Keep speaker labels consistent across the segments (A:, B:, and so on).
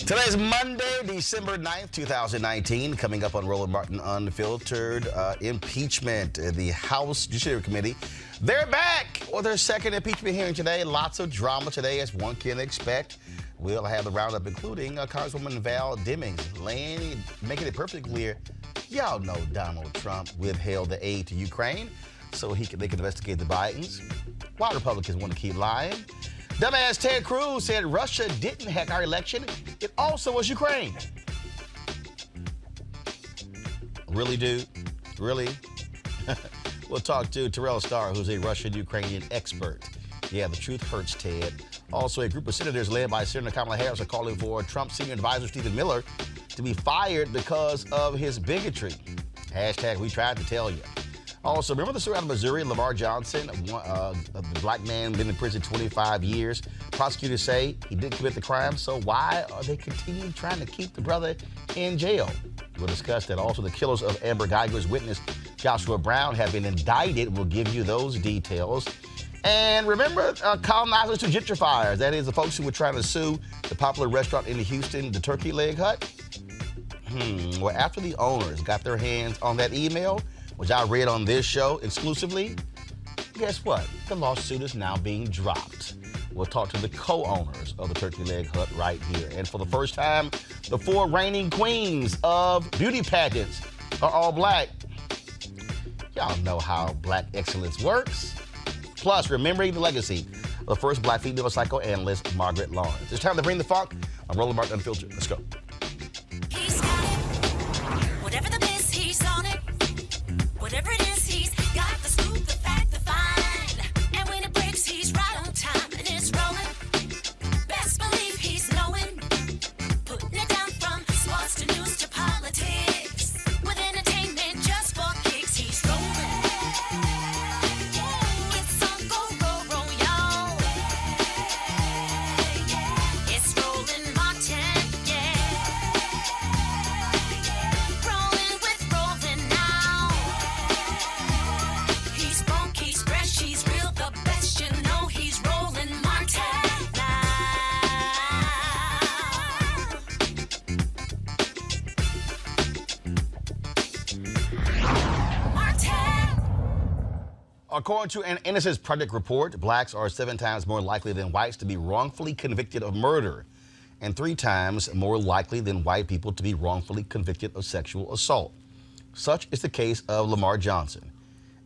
A: Today's Monday, December 9th, 2019. Coming up on Roland Martin Unfiltered, impeachment. The House Judiciary Committee, they're back for their second impeachment hearing today. Lots of drama today, as one can expect. We'll have the roundup, including Congresswoman Val Demings making it perfectly clear. Y'all know Donald Trump withheld the aid to Ukraine so they could investigate the Bidens. Why Republicans want to keep lying. Dumbass Ted Cruz said Russia didn't hack our election. It also was Ukraine. Really, dude? Really? We'll talk to Terrell Starr, who's a Russian-Ukrainian expert. Yeah, the truth hurts, Ted. Also, a group of senators led by Senator Kamala Harris are calling for Trump senior advisor Stephen Miller to be fired because of his bigotry. Hashtag we tried to tell you. Also, remember the story out of Missouri, Lamar Johnson, the black man, been in prison 25 years. Prosecutors say he didn't commit the crime, so why are they continuing trying to keep the brother in jail? We'll discuss that. Also, the killers of Amber Geiger's witness, Joshua Brown, have been indicted. We'll give you those details. And remember colonizers to gentrifiers. That is, the folks who were trying to sue the popular restaurant in Houston, the Turkey Leg Hut. Well, after the owners got their hands on that email, which I read on this show exclusively, guess what? The lawsuit is now being dropped. We'll talk to the co-owners of the Turkey Leg Hut right here. And for the first time, the 4 reigning queens of beauty pageants are all black. Y'all know how black excellence works. Plus, remembering the legacy of the first black female psychoanalyst, Margaret Lawrence. It's time to bring the funk. I'm Roland Martin Unfiltered. Let's go.
B: He's got it. Whatever the miss, he's on it. Whatever it is, he's got the scoop, the fact, the find. And when it breaks, he's right on time and it's rolling. Best believe he's knowing. Putting it down from sports to news to politics. With entertainment just for kicks, he's rolling. It's on Go, roll, y'all. It's Roland Martin, yeah. Rolling with Roland now. He's funk, he's fresh, he's real, the best, you know he's Roland Martin now. Martin.
A: According to an Innocence Project report, blacks are 7 times more likely than whites to be wrongfully convicted of murder and 3 times more likely than white people to be wrongfully convicted of sexual assault. Such is the case of Lamar Johnson.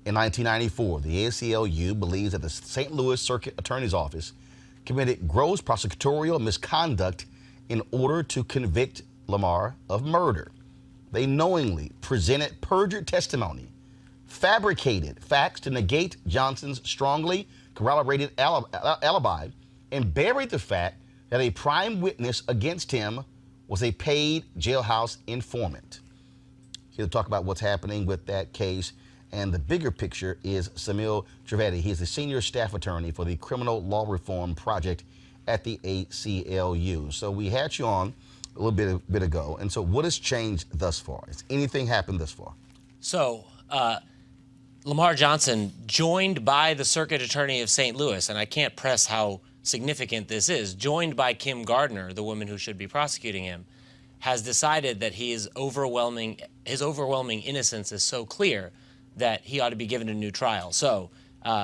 A: In 1994, the ACLU believes that the St. Louis Circuit Attorney's Office committed gross prosecutorial misconduct in order to convict Lamar of murder. They knowingly presented perjured testimony, fabricated facts to negate Johnson's strongly corroborated alibi, and buried the fact that a prime witness against him was a paid jailhouse informant. Here to talk about what's happening with that case and the bigger picture is Samil Trivedi. He's the senior staff attorney for the Criminal Law Reform Project at the ACLU. So we had you on a little bit ago. And so what has changed thus far? Has anything happened thus far?
C: So Lamar Johnson, joined by the Circuit Attorney of St. Louis, and I can't press how significant this is, joined by Kim Gardner, the woman who should be prosecuting him, has decided that his overwhelming innocence is so clear that he ought to be given a new trial. So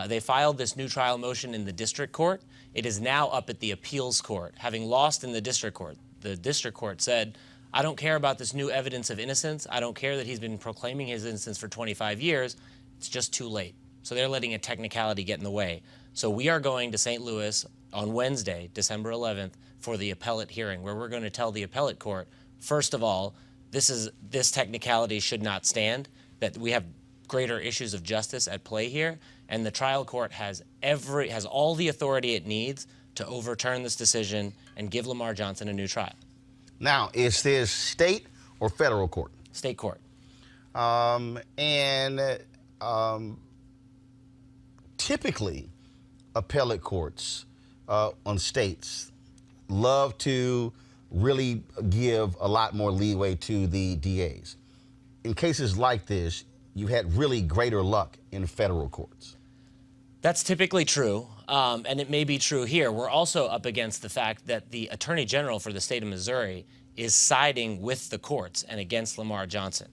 C: they filed this new trial motion in the district court. It is now up at the appeals court. Having lost in the district court said, I don't care about this new evidence of innocence. I don't care that he's been proclaiming his innocence for 25 years. It's just too late. So they're letting a technicality get in the way. So we are going to St. Louis on Wednesday, December 11th, for the appellate hearing, where we're going to tell the appellate court, first of all, this technicality should not stand, that we have greater issues of justice at play here, and the trial court has all the authority it needs to overturn this decision and give Lamar Johnson a new trial.
A: Now, is this state or federal court?
C: State court.
A: Typically, appellate courts on states love to really give a lot more leeway to the DAs. In cases like this, you had really greater luck in federal courts.
C: That's typically true, and it may be true here. We're also up against the fact that the Attorney General for the state of Missouri is siding with the courts and against Lamar Johnson.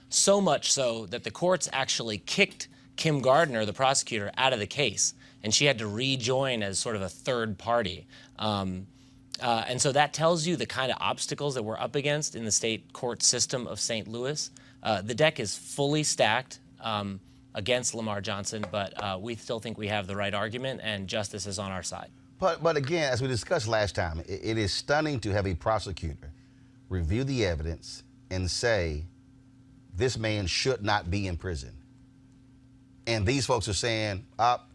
C: So much so that the courts actually kicked Kim Gardner, the prosecutor, out of the case, and she had to rejoin as sort of a third party. And so that tells you the kind of obstacles that we're up against in the state court system of St. Louis. The deck is fully stacked against Lamar Johnson, but we still think we have the right argument, and justice is on our side.
A: But again, as we discussed last time, it is stunning to have a prosecutor review the evidence and say, this man should not be in prison. And these folks are saying,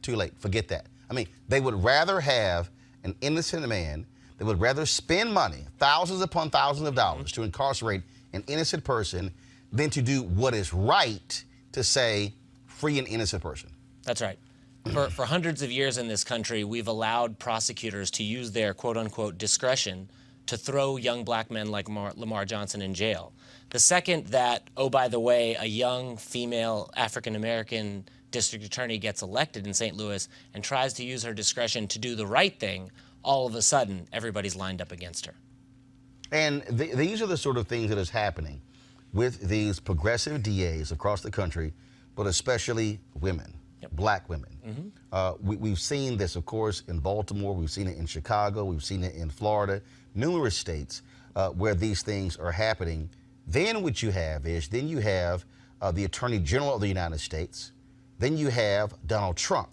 A: too late, forget that. I mean, they would rather have an innocent man, they would rather spend money, thousands upon thousands of dollars, to incarcerate an innocent person than to do what is right to say, free an innocent person.
C: That's right. For hundreds of years in this country, we've allowed prosecutors to use their quote-unquote discretion to throw young black men like Lamar Johnson in jail. The second that, oh, by the way, a young female African-American district attorney gets elected in St. Louis and tries to use her discretion to do the right thing, all of a sudden, everybody's lined up against her.
A: And these are the sort of things that is happening with these progressive DAs across the country, but especially women, black women. We've seen this, of course, in Baltimore. We've seen it in Chicago. We've seen it in Florida, numerous states where these things are happening. Then what you have is, then you have the Attorney General of the United States. Then you have Donald Trump.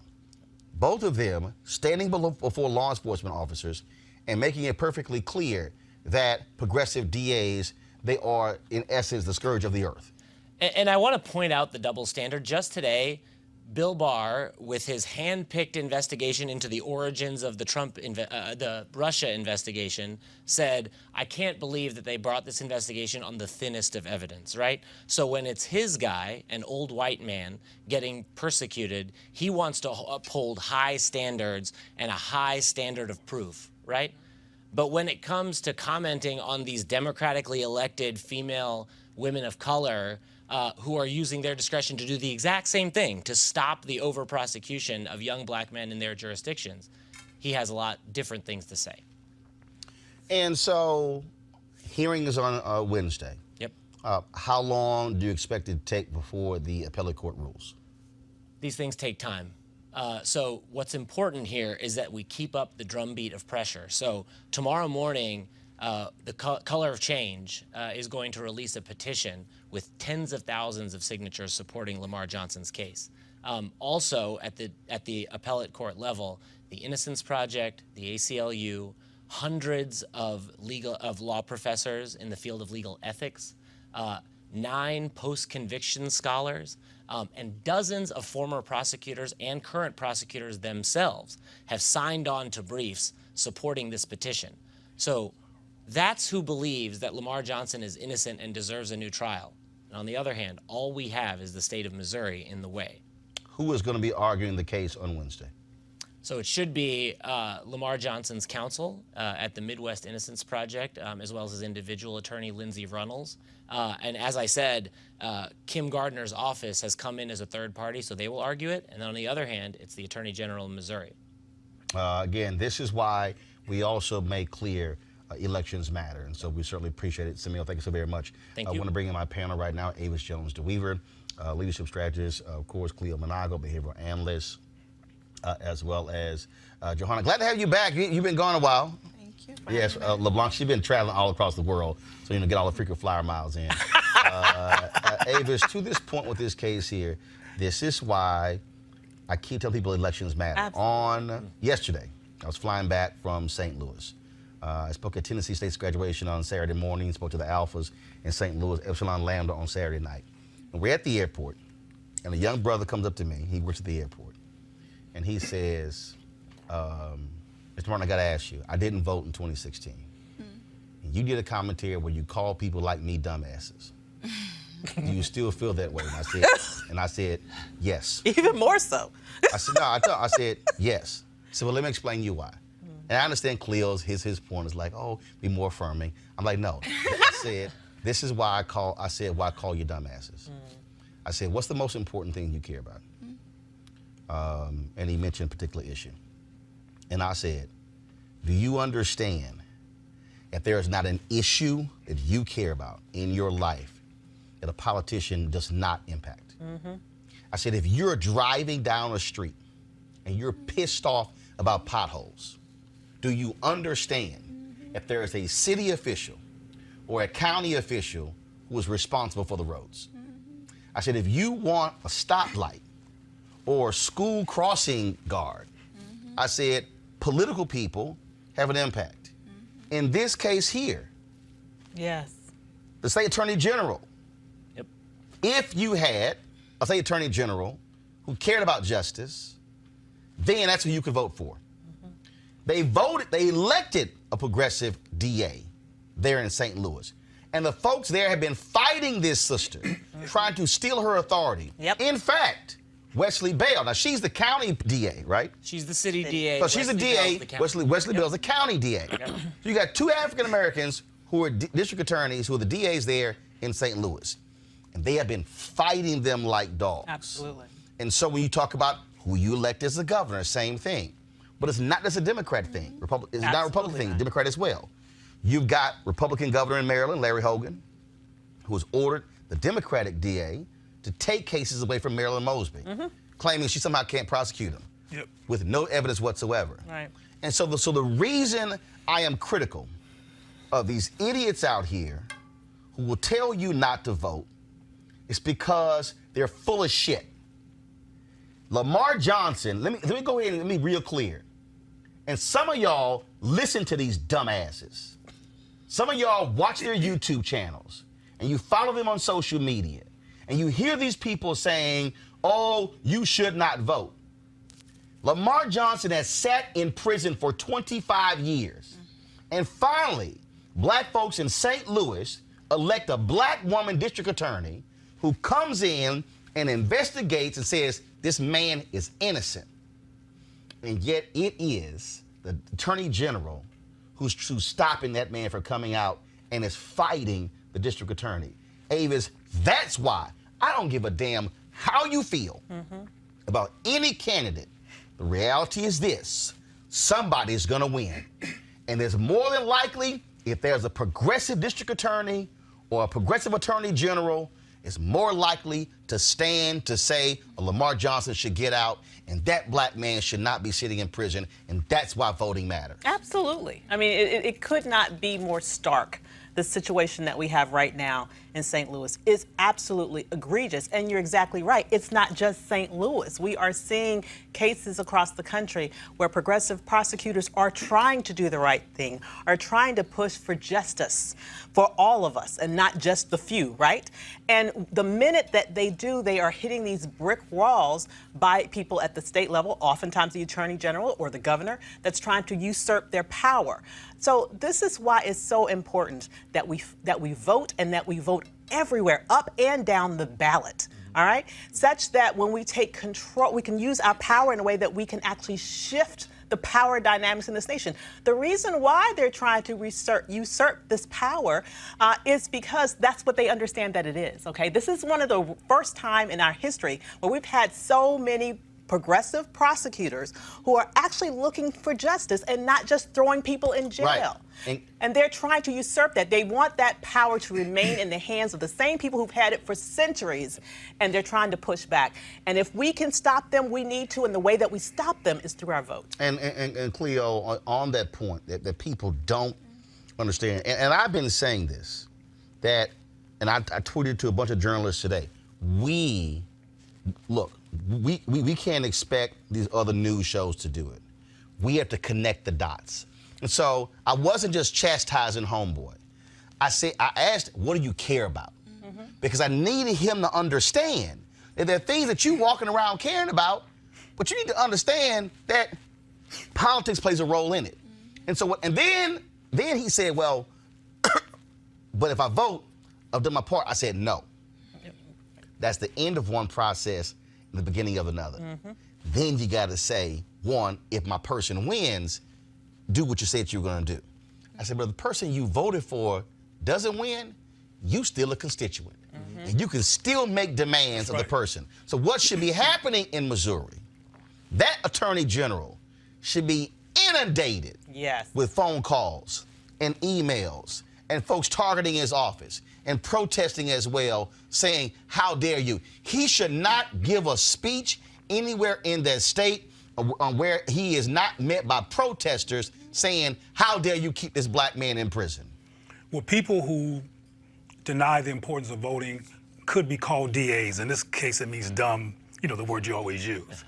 A: Both of them standing before law enforcement officers and making it perfectly clear that progressive DAs, they are, in essence, the scourge of the earth.
C: And I want to point out the double standard. Just today, Bill Barr, with his hand-picked investigation into the origins of the Russia investigation, said, I can't believe that they brought this investigation on the thinnest of evidence, right? So when it's his guy, an old white man, getting persecuted, he wants to uphold high standards and a high standard of proof, right? But when it comes to commenting on these democratically elected female women of color who are using their discretion to do the exact same thing, to stop the over-prosecution of young black men in their jurisdictions, he has a lot different things to say.
A: And so, hearing is on Wednesday.
C: Yep.
A: How long do you expect it to take before the appellate court rules?
C: These things take time. So what's important here is that we keep up the drumbeat of pressure. So tomorrow morning, the Color of Change is going to release a petition with tens of thousands of signatures supporting Lamar Johnson's case. Also, at the appellate court level, the Innocence Project, the ACLU, hundreds of law professors in the field of legal ethics, 9 post-conviction scholars, and dozens of former prosecutors and current prosecutors themselves have signed on to briefs supporting this petition. So that's who believes that Lamar Johnson is innocent and deserves a new trial. And on the other hand, all we have is the state of Missouri in the way.
A: Who is going to be arguing the case on Wednesday?
C: So it should be Lamar Johnson's counsel at the Midwest Innocence Project, as well as his individual attorney, Lindsey Runnels. And as I said, Kim Gardner's office has come in as a third party, so they will argue it. And on the other hand, it's the Attorney General of Missouri.
A: Again, this is why we also make clear elections matter. And so we certainly appreciate it. Samuel, thank you so very much.
C: Thank you.
A: I want to bring in my panel right now, Avis Jones-DeWeaver, leadership strategist, of course, Cleo Monago, behavioral analyst, as well as Johanna. Glad to have you back. You've been gone a while.
D: Thank you.
A: Yes, LeBlanc, she's been traveling all across the world, so get all the frequent flyer miles in. Avis, to this point with this case here, this is why I keep telling people elections matter.
D: Absolutely.
A: Yesterday, I was flying back from St. Louis. I spoke at Tennessee State's graduation on Saturday morning, spoke to the Alphas in St. Louis, Epsilon Lambda on Saturday night. And we're at the airport, and a young brother comes up to me. He works at the airport. And he says, Mr. Martin, I got to ask you, I didn't vote in 2016. And you did a commentary where you called people like me dumbasses. Do you still feel that way? And I said, yes.
D: Even more so.
A: I said, no, I said, yes. So, well, let me explain you why. And I understand Cleo's, his point is like, oh, be more affirming. I'm like, no. I said, this is why I call you dumbasses. I said, what's the most important thing you care about? and he mentioned a particular issue. And I said, do you understand that there is not an issue that you care about in your life that a politician does not impact? I said, if you're driving down a street and you're pissed off about potholes, do you understand if there is a city official or a county official who is responsible for the roads? I said, if you want a stoplight or a school crossing guard, I said, political people have an impact. In this case here,
D: Yes.
A: the state attorney general,
C: Yep.
A: if you had a state attorney general who cared about justice, then that's who you could vote for. They elected a progressive DA there in St. Louis. And the folks there have been fighting this sister, trying to steal her authority.
D: Yep.
A: In fact, Wesley Bell, now she's the county DA, right?
C: She's the city DA.
A: So she's the
C: Wesley
A: DA,
C: Bell's the county.
A: Wesley Bell's the county DA. So you got two African Americans who are district attorneys, who are the DAs there in St. Louis. And they have been fighting them like dogs.
D: Absolutely.
A: And so when you talk about who you elect as the governor, same thing. But it's not just a Democrat thing. It's not a Republican
D: Absolutely
A: thing,
D: not.
A: Democrat as well. You've got Republican governor in Maryland, Larry Hogan, who has ordered the Democratic DA to take cases away from Marilyn Mosby, claiming she somehow can't prosecute him with no evidence whatsoever.
D: Right.
A: And so the reason I am critical of these idiots out here who will tell you not to vote is because they're full of shit. Lamar Johnson, let me go ahead and let me be real clear. And some of y'all listen to these dumbasses. Some of y'all watch their YouTube channels and you follow them on social media and you hear these people saying, oh, you should not vote. Lamar Johnson has sat in prison for 25 years. And finally, black folks in St. Louis elect a black woman district attorney who comes in and investigates and says this man is innocent. And yet it is the attorney general who's stopping that man from coming out and is fighting the district attorney. Avis, that's why I don't give a damn how you feel about any candidate. The reality is this: somebody's gonna win. And there's more than likely, if there's a progressive district attorney or a progressive attorney general, it's more likely to stand to say Lamar Johnson should get out and that black man should not be sitting in prison, and that's why voting matters.
D: Absolutely. I mean, it could not be more stark. The situation that we have right now in St. Louis is absolutely egregious. And you're exactly right. It's not just St. Louis. We are seeing cases across the country where progressive prosecutors are trying to do the right thing, are trying to push for justice for all of us and not just the few, right? And the minute that they do, they are hitting these brick walls by people at the state level, oftentimes the attorney general or the governor, that's trying to usurp their power. So this is why it's so important that we vote, and that we vote everywhere, up and down the ballot, all right? Such that when we take control, we can use our power in a way that we can actually shift the power dynamics in this nation. The reason why they're trying to usurp this power is because that's what they understand that it is, okay? This is one of the first time in our history where we've had so many progressive prosecutors who are actually looking for justice and not just throwing people in jail.
A: Right.
D: And they're trying to usurp that. They want that power to remain in the hands of the same people who've had it for centuries, and they're trying to push back. And if we can stop them, we need to, and the way that we stop them is through our vote.
A: And Cleo, on that point, that people don't understand, and I've been saying this, that, and I tweeted to a bunch of journalists today, we can't expect these other news shows to do it. We have to connect the dots. And so I wasn't just chastising Homeboy. I asked, what do you care about? Because I needed him to understand that there are things that you walking around caring about, but you need to understand that politics plays a role in it. And so, and then he said, well, but if I vote, I've done my part. I said, no. That's the end of one process and the beginning of another. Then you got to say, one, if my person wins, do what you said you were going to do. I said, but if the person you voted for doesn't win, you still a constituent. And you can still make demands of the person. So what should be happening in Missouri that attorney general should be inundated
D: Yes.
A: with phone calls and emails and folks targeting his office and protesting as well, saying, how dare you? He should not give a speech anywhere in that state where he is not met by protesters saying, how dare you keep this black man in prison?
E: Well, people who deny the importance of voting could be called DAs. In this case, it means dumb, the word you always use.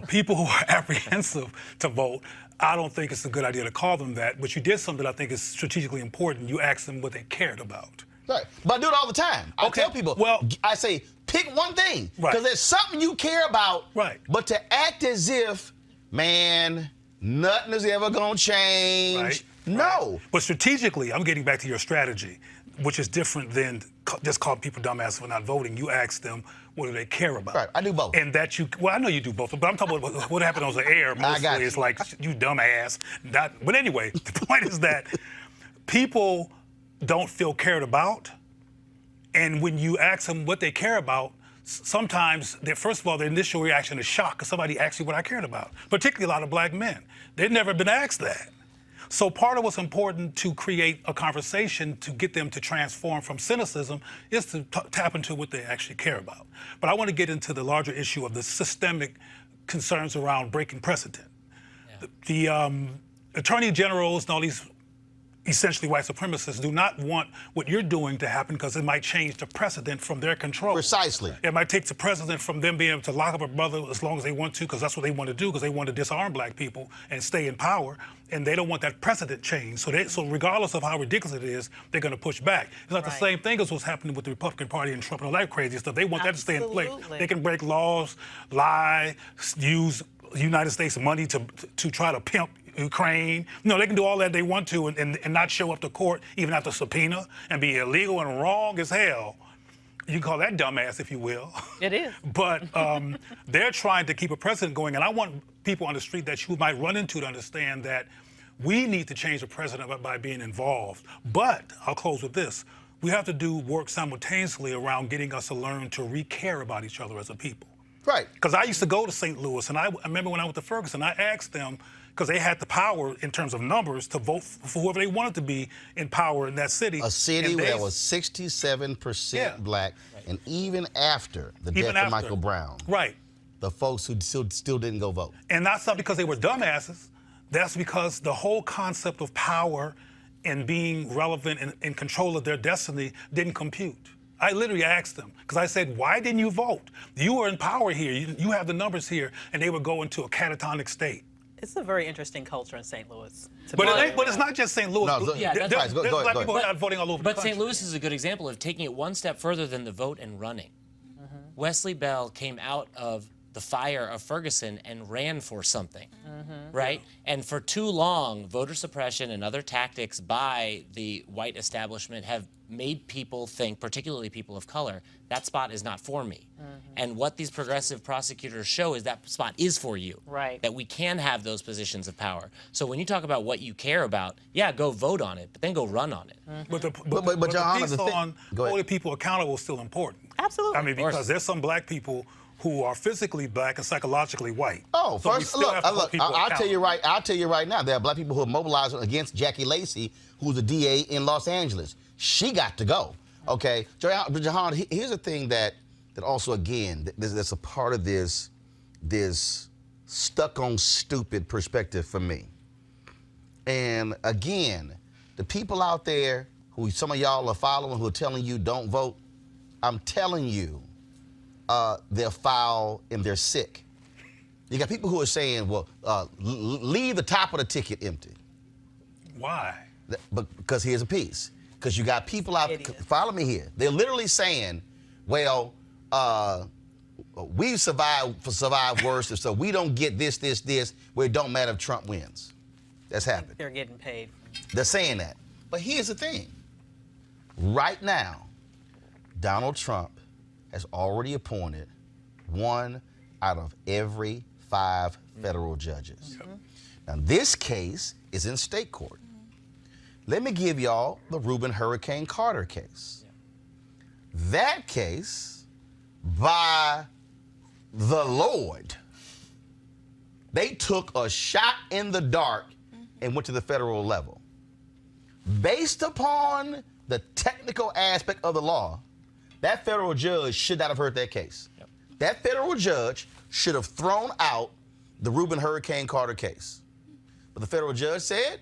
E: People who are apprehensive to vote, I don't think it's a good idea to call them that, but you did something that I think is strategically important. You asked them what they cared about.
A: Right. But I do it all the time. I tell people, I say, pick one thing, because there's something you care about, but to act as if, man, nothing is ever going to change. No.
E: But strategically, I'm getting back to your strategy, which is different than just calling people dumbasses for not voting. You ask them, what do they care about?
A: Right, I do both.
E: And that I know you do both, but I'm talking about what happened on the air. Mostly it's like, you dumbass. But anyway, the point is that people don't feel cared about. And when you ask them what they care about, sometimes, first of all, their initial reaction is shock because somebody asked you what I cared about, particularly a lot of black men. They've never been asked that. So part of what's important to create a conversation to get them to transform from cynicism is to tap into what they actually care about. But I want to get into the larger issue of the systemic concerns around breaking precedent. Yeah. The attorney generals and all these essentially white supremacists do not want what you're doing to happen because it might change the precedent from their control.
A: Precisely.
E: It might take the precedent from them being able to lock up a brother as long as they want to, because that's what they want to do, because they want to disarm black people and stay in power, and they don't want that precedent change. So regardless of how ridiculous it is, they're going to push back. It's not the same thing as what's happening with the Republican Party and Trump and all that crazy stuff. They want that to stay in place. They can break laws, lie, use United States money to try to pimp Ukraine. They can do all that they want to and not show up to court even after subpoena and be illegal and wrong as hell. You can call that dumbass, if you will.
D: It is.
E: But they're trying to keep a precedent going, and I want people on the street that you might run into to understand that we need to change the precedent by being involved. But I'll close with this. We have to do work simultaneously around getting us to learn to re-care about each other as a people.
A: Right.
E: Because I used to go to St. Louis, and I remember when I went to Ferguson, I asked them, because they had the power in terms of numbers to vote for whoever they wanted to be in power in that city.
A: A city where there was 67% black, and even after the death of Michael Brown, the folks who still didn't go vote.
E: And that's not because they were dumbasses. That's because the whole concept of power and being relevant and in control of their destiny didn't compute. I literally asked them, because I said, why didn't you vote? You are in power here. You have the numbers here. And they would go into a catatonic state.
D: It's a very interesting culture in St. Louis.
E: But it's not just St. Louis.
A: No,
E: there's black people who are not voting all over the country.
C: St. Louis is a good example of taking it one step further than the vote and running. Wesley Bell came out of the fire of Ferguson and ran for something, right? And for too long, voter suppression and other tactics by the white establishment have made people think, particularly people of color, that spot is not for me. And what these progressive prosecutors show is that spot is for you.
D: Right.
C: That we can have those positions of power. So when you talk about what you care about, yeah, go vote on it, but then go run on it.
E: But the piece on holding people accountable is still important.
D: Absolutely.
E: I mean, because there's some black people who are physically black and psychologically white.
A: Oh,
E: so
A: first, look, I'll tell you right now, there are black people who are mobilizing against Jackie Lacey, who's a DA in Los Angeles. She got to go, okay? Jahan, here's the thing that also, again, there's a part of this stuck on stupid perspective for me. And again, the people out there who some of y'all are following who are telling you don't vote, I'm telling you, they're foul and they're sick. You got people who are saying, well, leave the top of the ticket empty.
E: Why?
A: Because here's a piece. Because you got people out, follow me here. They're literally saying, well, we've survived worse, so we don't get this, where it don't matter if Trump wins. That's happened.
D: They're getting paid.
A: They're saying that. But here's the thing. Right now, Donald Trump has already appointed 1 out of every 5 federal judges. Now, this case is in state court. Let me give y'all the Reuben Hurricane Carter case. That case, by the Lord, They took a shot in the dark and went to the federal level. Based upon the technical aspect of the law, that federal judge should not have heard that case.
C: Yep.
A: That federal judge should have thrown out the Reuben Hurricane Carter case. But the federal judge said,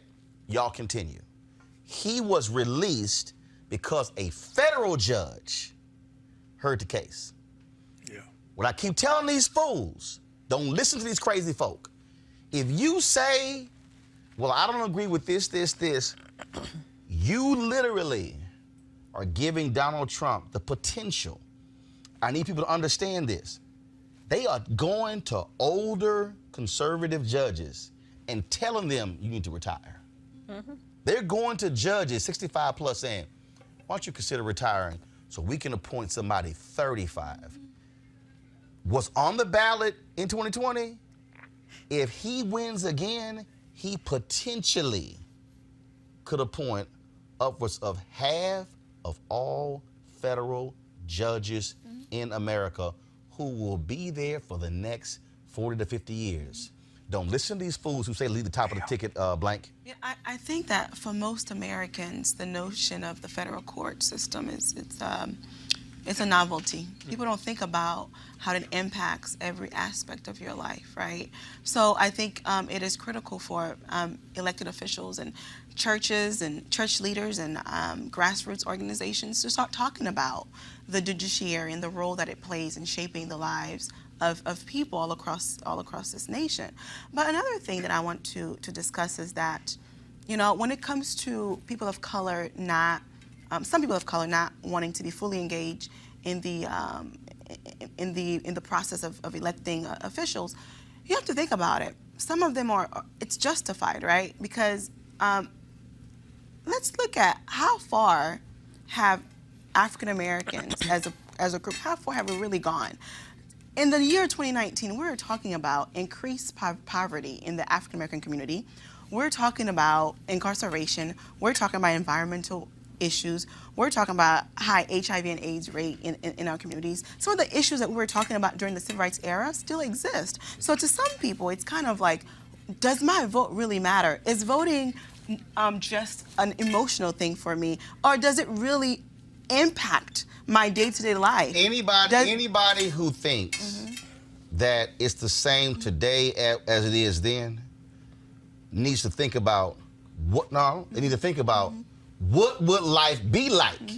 A: y'all continue. He was released because a federal judge heard the case.
E: Yeah.
A: What I keep telling these fools, don't listen to these crazy folk. If you say, well, I don't agree with this, you literally are giving Donald Trump the potential. I need people to understand this. They are going to older conservative judges and telling them you need to retire. Mm-hmm. They're going to judges 65 plus saying, why don't you consider retiring so we can appoint somebody 35? What's on the ballot in 2020? If he wins again, he potentially could appoint upwards of half of all federal judges in America who will be there for the next 40 to 50 years. Don't listen to these fools who say leave the top of the ticket blank.
F: Yeah, I think that for most Americans, the notion of the federal court system it's a novelty. People don't think about how it impacts every aspect of your life, right? So I think it is critical for elected officials and churches and church leaders and grassroots organizations to start talking about the judiciary and the role that it plays in shaping the lives of people all across this nation. But another thing that I want to discuss is that, you know, when it comes to people of color some people of color not wanting to be fully engaged in the process of electing officials, you have to think about it. Some of them it's justified, right? Because let's look at how far have African Americans as a group, how far have we really gone? In the year 2019, we're talking about increased poverty in the African American community. We're talking about incarceration. We're talking about environmental issues. We're talking about high HIV and AIDS rate in our communities. Some of the issues that we were talking about during the civil rights era still exist. So to some people, it's kind of like, does my vote really matter? Is voting just an emotional thing for me, or does it really impact my day-to-day life?
A: Anybody who thinks that it's the same today as it is then needs to think about they need to think about what would life be like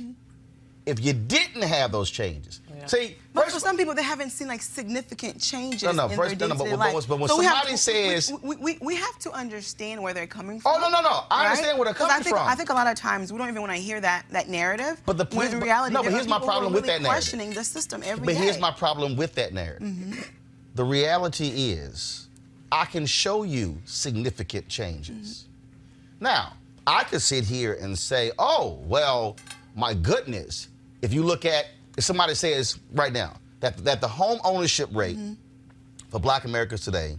A: if you didn't have those changes? Yeah. See,
F: but for some people, they haven't seen like significant changes in their day-to-day life.
A: But when somebody says...
F: We have to understand where they're coming from.
A: Oh, no. I understand where they're coming from.
F: I think a lot of times we don't even want to hear that narrative.
A: But the reality,
F: but
A: here's my problem with that narrative.
F: Questioning the system every day.
A: But here's my problem with that narrative. The reality is, I can show you significant changes. Now, I could sit here and say, oh, well, my goodness, if somebody says right now that the home ownership rate for Black Americans today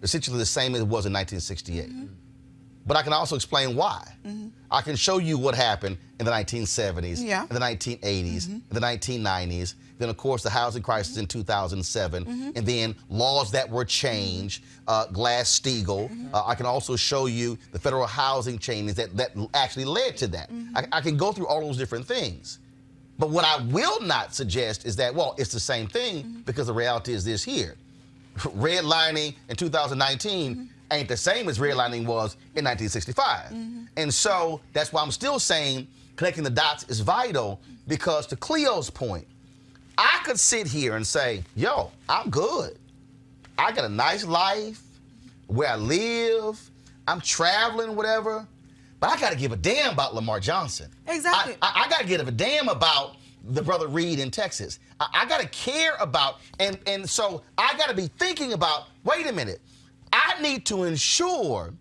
A: is essentially the same as it was in 1968. But I can also explain why. I can show you what happened in the 1970s, in the 1980s, in the 1990s, then of course the housing crisis in 2007, and then laws that were changed, Glass-Steagall. I can also show you the federal housing changes that actually led to that. I can go through all those different things. But what I will not suggest is that, well, it's the same thing, because the reality is this here. Redlining in 2019 ain't the same as redlining was in 1965. And so that's why I'm still saying connecting the dots is vital, because to Cleo's point, I could sit here and say, yo, I'm good. I got a nice life where I live. I'm traveling, whatever. But I got to give a damn about Lamar Johnson.
F: Exactly.
A: I got to give a damn about the brother Reed in Texas. I got to care about, and so I got to be thinking about, wait a minute, I need to ensure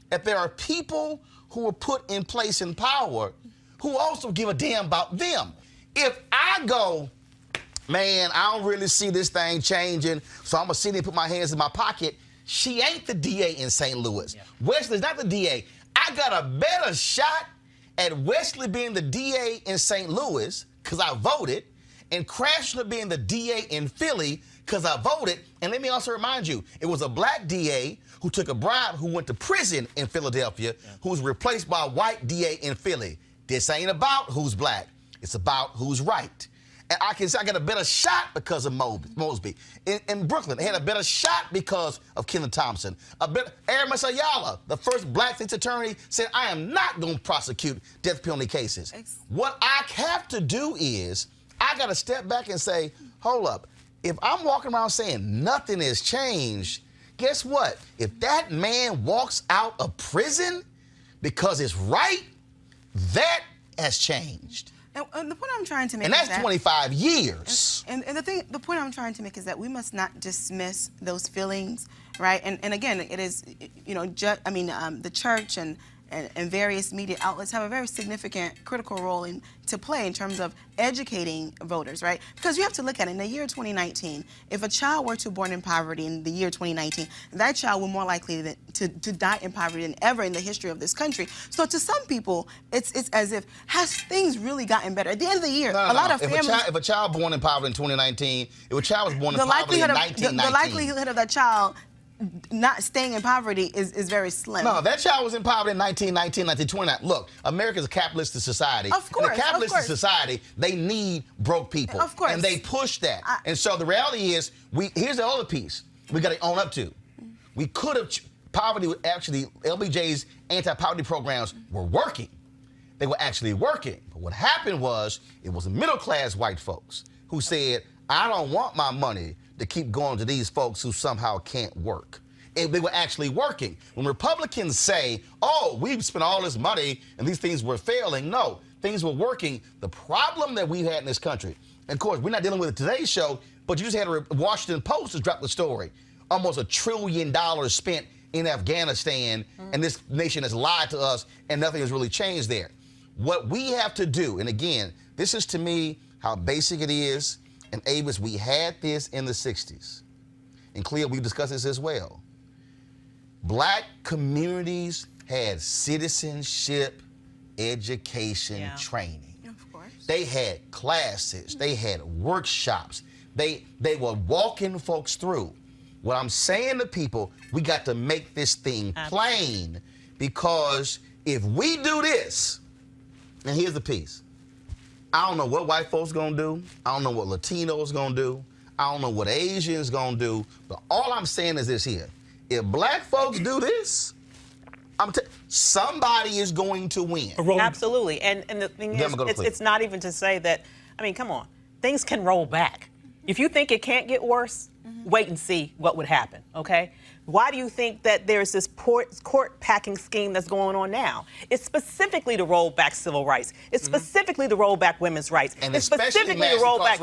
A: that there are people who are put in place in power who also give a damn about them. If I go, man, I don't really see this thing changing, so I'm going to sit here and put my hands in my pocket, she ain't the DA in St. Louis. Yeah. Wesley's not the DA. I got a better shot at Wesley being the DA in St. Louis, because I voted, and crashing to being the DA in Philly because I voted. And let me also remind you, it was a black DA who took a bribe who went to prison in Philadelphia, who was replaced by a white DA in Philly. This ain't about who's black. It's about who's right. And I can say I got a better shot because of Mosby. In Brooklyn, they had a better shot because of Kenan Thompson. Aramis Ayala, the first black state's attorney, said, I am not going to prosecute death penalty cases. What I have to do is, I got to step back and say, hold up. If I'm walking around saying nothing has changed, guess what? If that man walks out of prison because it's right, that has changed.
F: And the point I'm trying to make
A: and
F: is
A: that's
F: that,
A: 25 years.
F: And the point I'm trying to make is that we must not dismiss those feelings, right? And again, it is, you know, the church and various media outlets have a very significant critical role to play in terms of educating voters, right? Because you have to look at it, in the year 2019, if a child were to be born in poverty in the year 2019, that child will more likely to die in poverty than ever in the history of this country. So to some people, it's as if, has things really gotten better? At the end of the year, a lot of families...
A: If a child born in poverty in 2019, if a child was born in poverty in 1919...
F: The likelihood of that child not staying in poverty is very slim.
A: No, that child was in poverty in 1919, 1929. Look, America's a capitalist society.
F: Of course,
A: in a capitalist society, they need broke people.
F: Of course.
A: And they push that. And so the reality is, here's the other piece we got to own up to. We could have, poverty, actually, LBJ's anti-poverty programs were working. They were actually working. But what happened was, it was middle-class white folks who said, I don't want my money to keep going to these folks who somehow can't work. And they were actually working. When Republicans say, oh, we've spent all this money and these things were failing, no, things were working. The problem that we've had in this country, and of course, we're not dealing with it today's show, but you just had a Washington Post to drop the story. Almost $1 trillion spent in Afghanistan, and this nation has lied to us, and nothing has really changed there. What we have to do, and again, this is to me how basic it is, and Avis, we had this in the 60s. And Cleo, we discussed this as well. Black communities had citizenship, education, training.
F: Of course.
A: They had classes, they had workshops. They were walking folks through. What I'm saying to people, we got to make this thing plain, because if we do this, and here's the piece, I don't know what white folks gonna do. I don't know what Latinos gonna do. I don't know what Asians gonna do. But all I'm saying is this here. If black folks do this, somebody is going to win.
D: Absolutely. And the thing is, it's not even to say that, I mean, come on. Things can roll back. If you think it can't get worse, wait and see what would happen, okay? Why do you think that there's this court packing scheme that's going on now? It's specifically to roll back civil rights. It's specifically to roll back women's rights.
A: And
D: it's specifically to roll back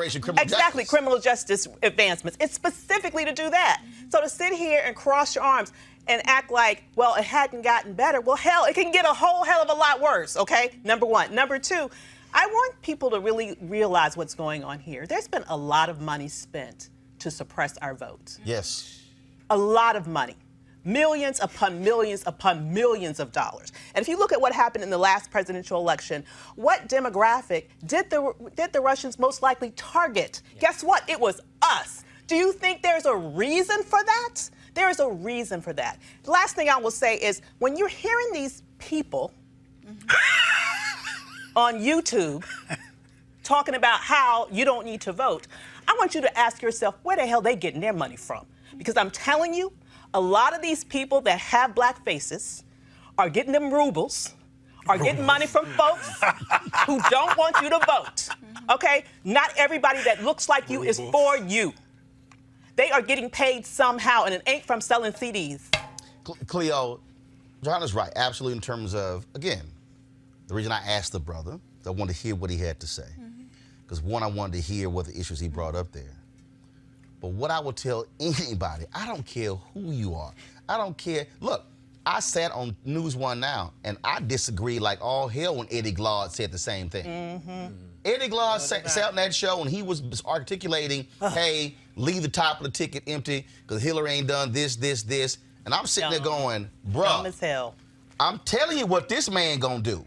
D: criminal justice advancements. It's specifically to do that. So to sit here and cross your arms and act like, well, it hadn't gotten better. Well, hell, it can get a whole hell of a lot worse, okay? Number one. Number two, I want people to really realize what's going on here. There's been a lot of money spent to suppress our votes.
A: Yes.
D: A lot of money. Millions upon millions upon millions of dollars. And if you look at what happened in the last presidential election, what demographic did the Russians most likely target? Guess what? It was us. Do you think there's a reason for that? There is a reason for that. The last thing I will say is, when you're hearing these people on YouTube talking about how you don't need to vote, I want you to ask yourself, where the hell are they getting their money from? Because I'm telling you, a lot of these people that have black faces are getting them rubles, are getting money from folks who don't want you to vote, okay? Not everybody that looks like you is for you. They are getting paid somehow, and it ain't from selling CDs.
A: Cleo, Johanna's right, absolutely, in terms of, again, the reason I asked the brother, I wanted to hear what he had to say. Because one, I wanted to hear what the issues he brought up there. But what I would tell anybody, I don't care who you are. I don't care. Look, I sat on News One Now, and I disagreed like all hell when Eddie Glaude said the same thing. Eddie Glaude sat on that show, and he was articulating, hey, leave the top of the ticket empty because Hillary ain't done this, this, this. And I'm sitting there going, bruh,
D: dumb as hell.
A: I'm telling you what this man gonna do.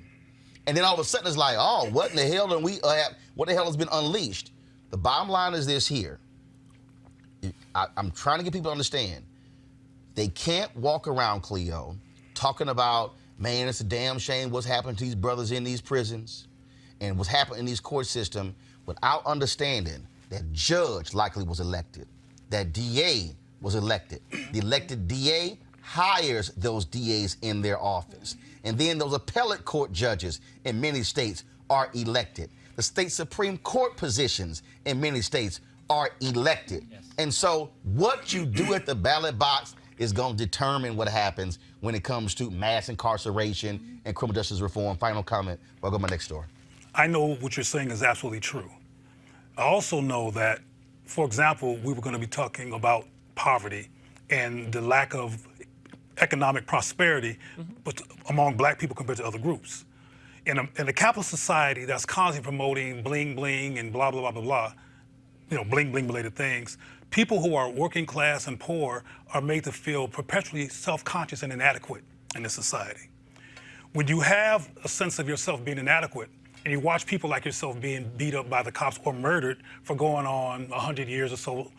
A: And then all of a sudden it's like, oh, what in the hell did we have? What the hell has been unleashed? The bottom line is this here. I'm trying to get people to understand. They can't walk around, Cleo, talking about, man, it's a damn shame what's happening to these brothers in these prisons and what's happening in these court system without understanding that judge likely was elected, that DA was elected. The elected DA hires those DAs in their office. And then those appellate court judges in many states are elected. The state Supreme Court positions in many states are elected. Yes. And so what you do at the ballot box is going to determine what happens when it comes to mass incarceration and criminal justice reform. Final comment. I'll go to my next story.
E: I know what you're saying is absolutely true. I also know that, for example, we were going to be talking about poverty and the lack of economic prosperity but among black people compared to other groups. In a capitalist society that's constantly promoting bling bling and blah, blah, blah, blah, blah, bling bling related things, people who are working class and poor are made to feel perpetually self-conscious and inadequate in this society. When you have a sense of yourself being inadequate and you watch people like yourself being beat up by the cops or murdered for going on 100 years or so,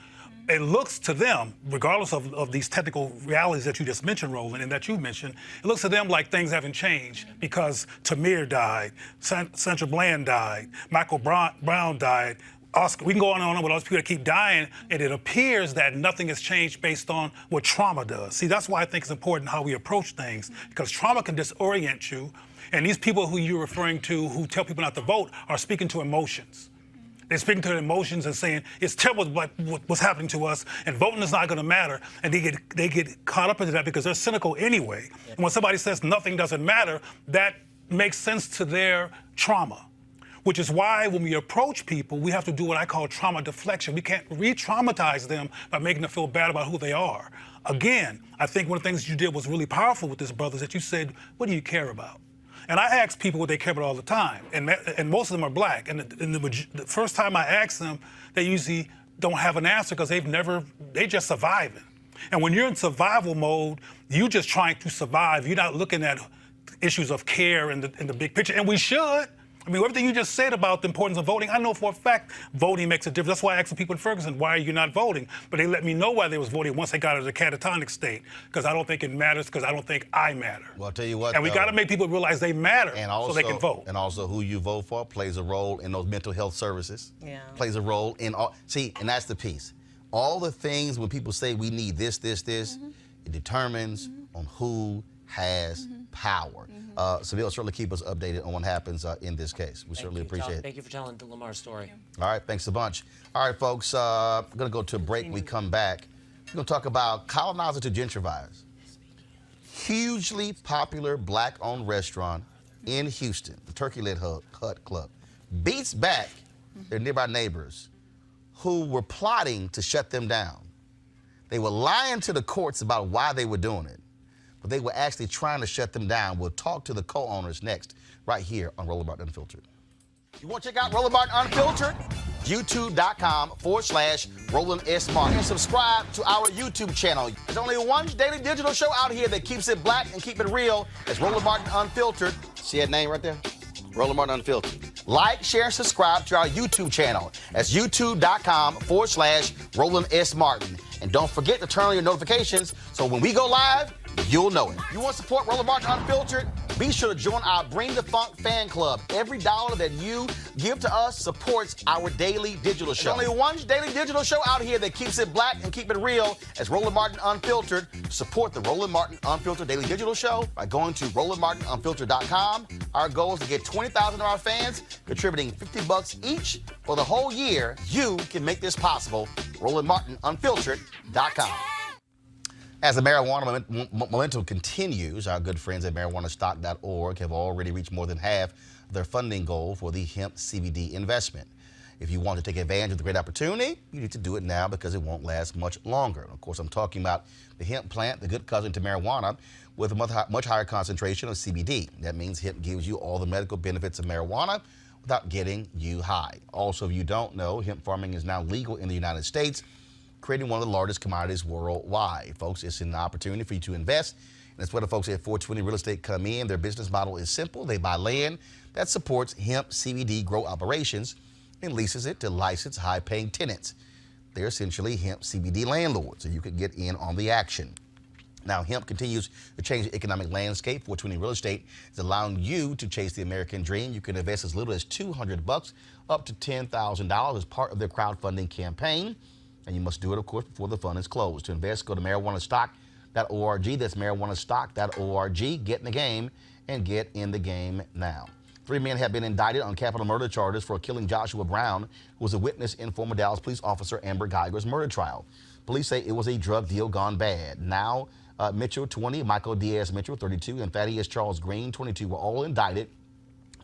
E: it looks to them, regardless of these technical realities that you just mentioned, Roland, and that you mentioned, it looks to them like things haven't changed because Tamir died, Sandra Bland died, Michael Brown died, Oscar, we can go on and on with all those people that keep dying, and it appears that nothing has changed based on what trauma does. See, that's why I think it's important how we approach things, because trauma can disorient you, and these people who you're referring to who tell people not to vote are speaking to emotions. They're speaking to their emotions and saying, it's terrible what's happening to us, and voting is not going to matter, and they get caught up into that because they're cynical anyway. Yep. And when somebody says nothing doesn't matter, that makes sense to their trauma. Which is why when we approach people, we have to do what I call trauma deflection. We can't re-traumatize them by making them feel bad about who they are. Again, I think one of the things you did was really powerful with this, brother, is that you said, what do you care about? And I ask people what they care about all the time, and most of them are black. And the first time I ask them, they usually don't have an answer because they just surviving. And when you're in survival mode, you're just trying to survive. You're not looking at issues of care in the big picture, and we should. I mean, everything you just said about the importance of voting, I know for a fact voting makes a difference. That's why I asked the people in Ferguson, why are you not voting? But they let me know why they was voting once they got out of the catatonic state, because I don't think it matters, because I don't think I matter.
A: Well, I'll tell you what,
E: and we got to make people realize they matter so they can vote.
A: And also who you vote for plays a role in those mental health services. Yeah. Plays a role in all. See, and that's the piece. All the things when people say we need this, it determines on who has power. Sybil, certainly keep us updated on what happens in this case. We certainly appreciate it.
C: Thank you for telling the Lamar story.
A: All right, thanks a bunch. All right, folks, we're going to go to a break. We come back. We're going to talk about colonizer to gentrifiers. Hugely popular black-owned restaurant in Houston, the Turkey Lit Hut Club, beats back their nearby neighbors who were plotting to shut them down. They were lying to the courts about why they were doing it, but they were actually trying to shut them down. We'll talk to the co-owners next, right here on Roland Martin Unfiltered. You want to check out Roland Martin Unfiltered? YouTube.com/Roland S. Martin. And subscribe to our YouTube channel. There's only one daily digital show out here that keeps it black and keep it real. It's Roland Martin Unfiltered. See that name right there? Roland Martin Unfiltered. Like, share, and subscribe to our YouTube channel. That's youtube.com/Roland S. Martin. And don't forget to turn on your notifications so when we go live, you'll know it. You want to support Roland Martin Unfiltered? Be sure to join our Bring the Funk fan club. Every dollar that you give to us supports our daily digital show. There's only one daily digital show out here that keeps it black and keep it real. It's Roland Martin Unfiltered. Support the Roland Martin Unfiltered daily digital show by going to RolandMartinUnfiltered.com. Our goal is to get 20,000 of our fans contributing $50 each for the whole year. You can make this possible. RolandMartinUnfiltered.com. As the marijuana momentum continues, our good friends at marijuanastock.org have already reached more than half of their funding goal for the hemp CBD investment. If you want to take advantage of the great opportunity, you need to do it now because it won't last much longer. And of course, I'm talking about the hemp plant, the good cousin to marijuana, with a much higher concentration of CBD. That means hemp gives you all the medical benefits of marijuana without getting you high. Also, if you don't know, hemp farming is now legal in the United States, creating one of the largest commodities worldwide. Folks, it's an opportunity for you to invest, and that's where the folks at 420 Real Estate come in. Their business model is simple. They buy land that supports hemp CBD grow operations, and leases it to licensed high-paying tenants. They're essentially hemp CBD landlords, so you could get in on the action. Now, hemp continues to change the economic landscape for 20 real estate. It's allowing you to chase the American dream. You can invest as little as $200 up to $10,000 as part of their crowdfunding campaign. And you must do it, of course, before the fund is closed. To invest, go to marijuanastock.org. That's marijuanastock.org. Get in the game and get in the game now. 3 men have been indicted on capital murder charges for killing Joshua Brown, who was a witness in former Dallas police officer Amber Geiger's murder trial. Police say it was a drug deal gone bad. Now, Mitchell, 20, Michael Diaz Mitchell, 32, and Thaddeus Charles Green, 22, were all indicted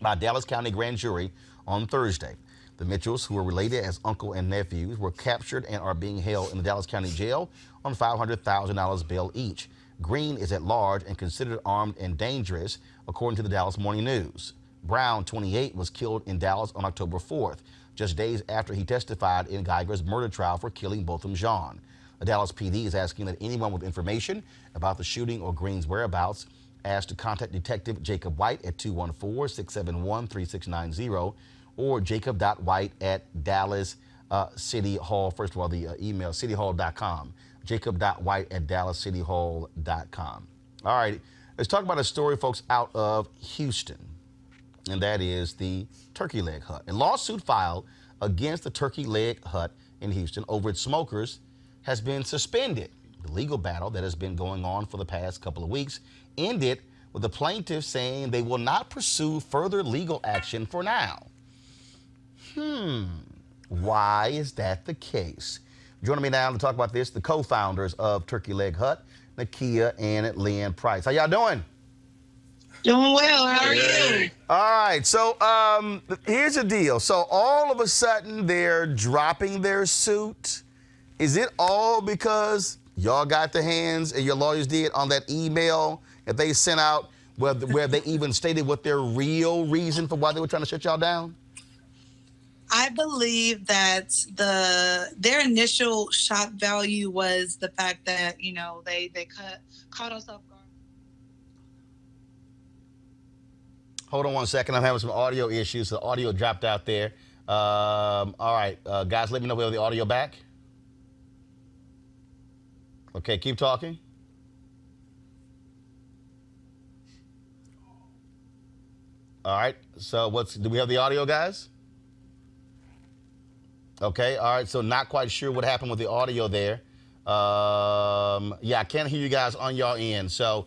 A: by Dallas County grand jury on Thursday. The Mitchells, who are related as uncle and nephews, were captured and are being held in the Dallas County jail on $500,000 bail each. Green is at large and considered armed and dangerous, according to the Dallas Morning News. Brown, 28, was killed in Dallas on October 4th, just days after he testified in Geiger's murder trial for killing Botham Jean. The Dallas PD is asking that anyone with information about the shooting or Green's whereabouts ask to contact Detective Jacob White at 214-671-3690 or jacob.white@Dallas City Hall. First of all, the email, cityhall.com. jacob.white@DallasCityHall.com. All right, let's talk about a story, folks, out of Houston, and that is the Turkey Leg Hut. A lawsuit filed against the Turkey Leg Hut in Houston over its smokers has been suspended. The legal battle that has been going on for the past couple of weeks ended with the plaintiffs saying they will not pursue further legal action for now. Why is that the case? Joining me now to talk about this, the co-founders of Turkey Leg Hut, Nakia and Lynn Price. How y'all doing?
G: Doing well. How are you?
A: All right. So here's the deal. So all of a sudden they're dropping their suit. Is it all because y'all got the hands, and your lawyers did, on that email that they sent out where they even stated what their real reason for why they were trying to shut y'all down?
G: I believe that their initial shock value was the fact that, you know, they caught us off guard.
A: Hold on one second. I'm having some audio issues. The audio dropped out there. All right, guys, let me know if we have the audio back. Okay, keep talking. All right, so do we have the audio, guys? Okay, all right, so not quite sure what happened with the audio there. Yeah, I can't hear you guys on y'all end. So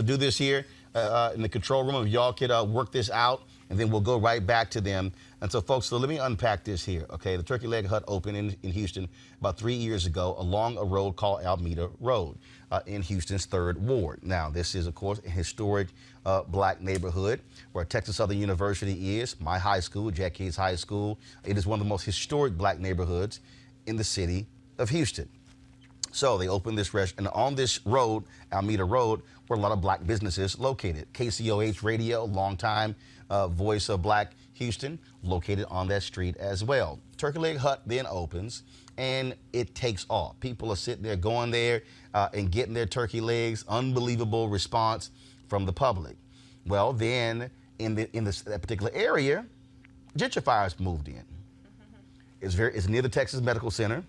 A: do this here in the control room. If y'all could work this out, and then we'll go right back to them. And so, folks, so let me unpack this here, okay? The Turkey Leg Hut opened in Houston about 3 years ago along a road called Alameda Road in Houston's 3rd Ward. Now, this is, of course, a historic black neighborhood where Texas Southern University is, my high school, Jack Yates High School. It is one of the most historic black neighborhoods in the city of Houston. So they opened this restaurant, and on this road, Alameda Road, were a lot of black businesses located. KCOH Radio, longtime voice of black Houston, located on that street as well. Turkey Leg Hut then opens, and it takes off. People are sitting there, going there, and getting their turkey legs. Unbelievable response from the public. Well, then in that particular area, gentrifiers moved in. It's near the Texas Medical Center.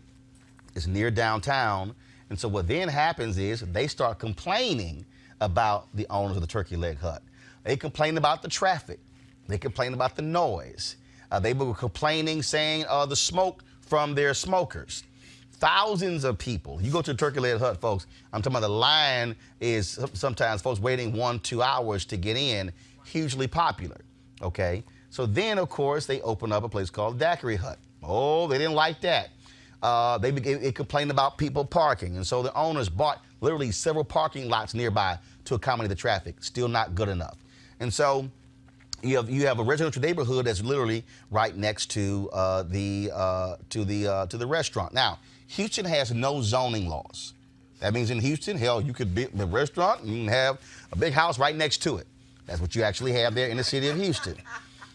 A: It's near downtown. And so what then happens is they start complaining about the owners of the Turkey Leg Hut. They complain about the traffic. They complain about the noise. They were complaining, saying the smoke from their smokers. Thousands of people. You go to the Turkey Leg Hut, folks, I'm talking about the line is sometimes folks waiting 1-2 hours to get in, hugely popular, okay? So then, of course, they open up a place called Daiquiri Hut. Oh, they didn't like that. They complained about people parking, and so the owners bought literally several parking lots nearby to accommodate the traffic. Still not good enough. And so you have a residential neighborhood that's literally right next to the restaurant. Now, Houston has no zoning laws. That means in Houston, hell, you could be a restaurant and you can have a big house right next to it. That's what you actually have there in the city of Houston.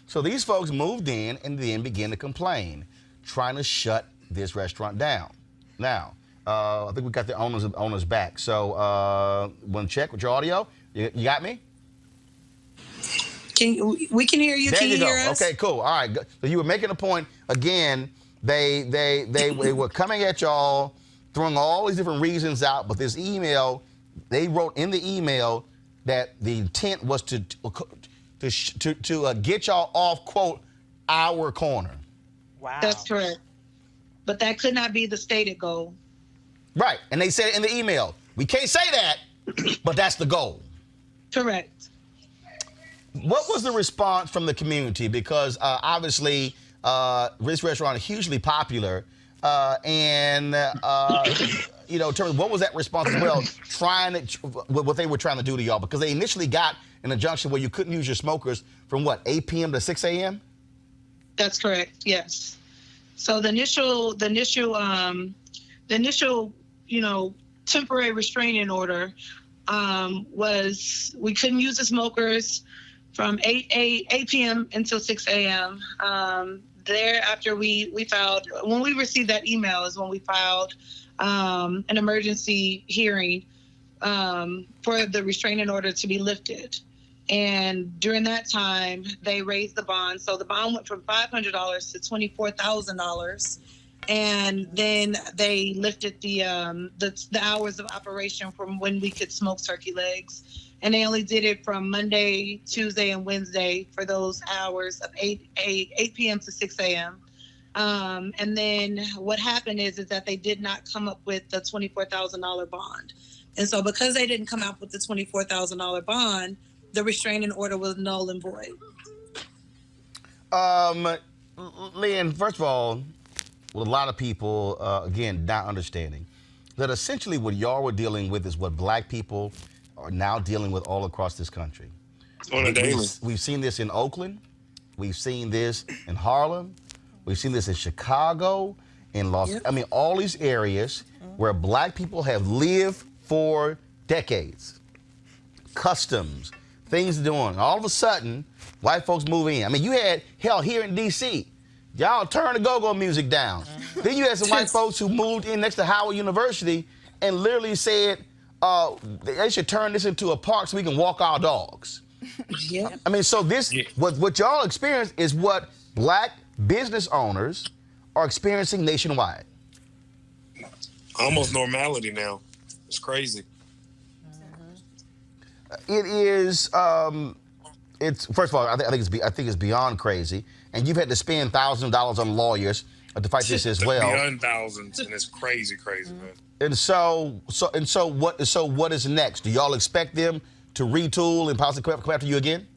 A: So these folks moved in and then began to complain, trying to shut this restaurant down. Now, I think we got the owners back. So, want to check with your audio? You got me?
G: We can hear you.
A: There
G: Can
A: you
G: you
A: go.
G: hear us?
A: Okay, cool. All right. So you were making a point again. They were coming at y'all, throwing all these different reasons out. But this email, they wrote in the email that the intent was to get y'all off, quote, our corner.
D: Wow.
G: That's correct. But that could not be the stated goal.
A: Right. And they said it in the email. We can't say that, but that's the goal.
G: Correct.
A: What was the response from the community? Because obviously, this restaurant is hugely popular, in terms of what was that response as well? What they were trying to do to y'all, because they initially got an injunction where you couldn't use your smokers from what, 8 p.m. to 6 a.m.
G: That's correct. Yes. So the initial, temporary restraining order was we couldn't use the smokers from 8 p.m. until 6 a.m. Thereafter, we filed, when we received that email is when we filed an emergency hearing for the restraining order to be lifted. And during that time, they raised the bond. So the bond went from $500 to $24,000. And then they lifted the hours of operation from when we could smoke turkey legs. And they only did it from Monday, Tuesday, and Wednesday for those hours of 8 p.m. to 6 a.m. And then what happened is that they did not come up with the $24,000 bond. And so because they didn't come up with the $24,000 bond, the restraining order was null and void.
A: Lynn, first of all, with a lot of people, again, not understanding, that essentially what y'all were dealing with is what black people are now dealing with all across this country.
H: On a daily.
A: We've seen this in Oakland. We've seen this in Harlem. We've seen this in Chicago, in all these areas where black people have lived for decades. Customs, things doing. All of a sudden, white folks move in. I mean, you had, hell, here in D.C., y'all turn the go-go music down. Then you had some white folks who moved in next to Howard University and literally said they should turn this into a park so we can walk our dogs.
G: Yeah.
A: I mean, so this, what y'all experience is what black business owners are experiencing nationwide.
H: Almost normality now. It's crazy.
A: It is. It's first of all, I think it's beyond crazy, and you've had to spend thousands of dollars on lawyers to fight this as well.
H: Beyond thousands, and it's crazy, man.
A: And so what is next? Do y'all expect them to retool and possibly come after you again?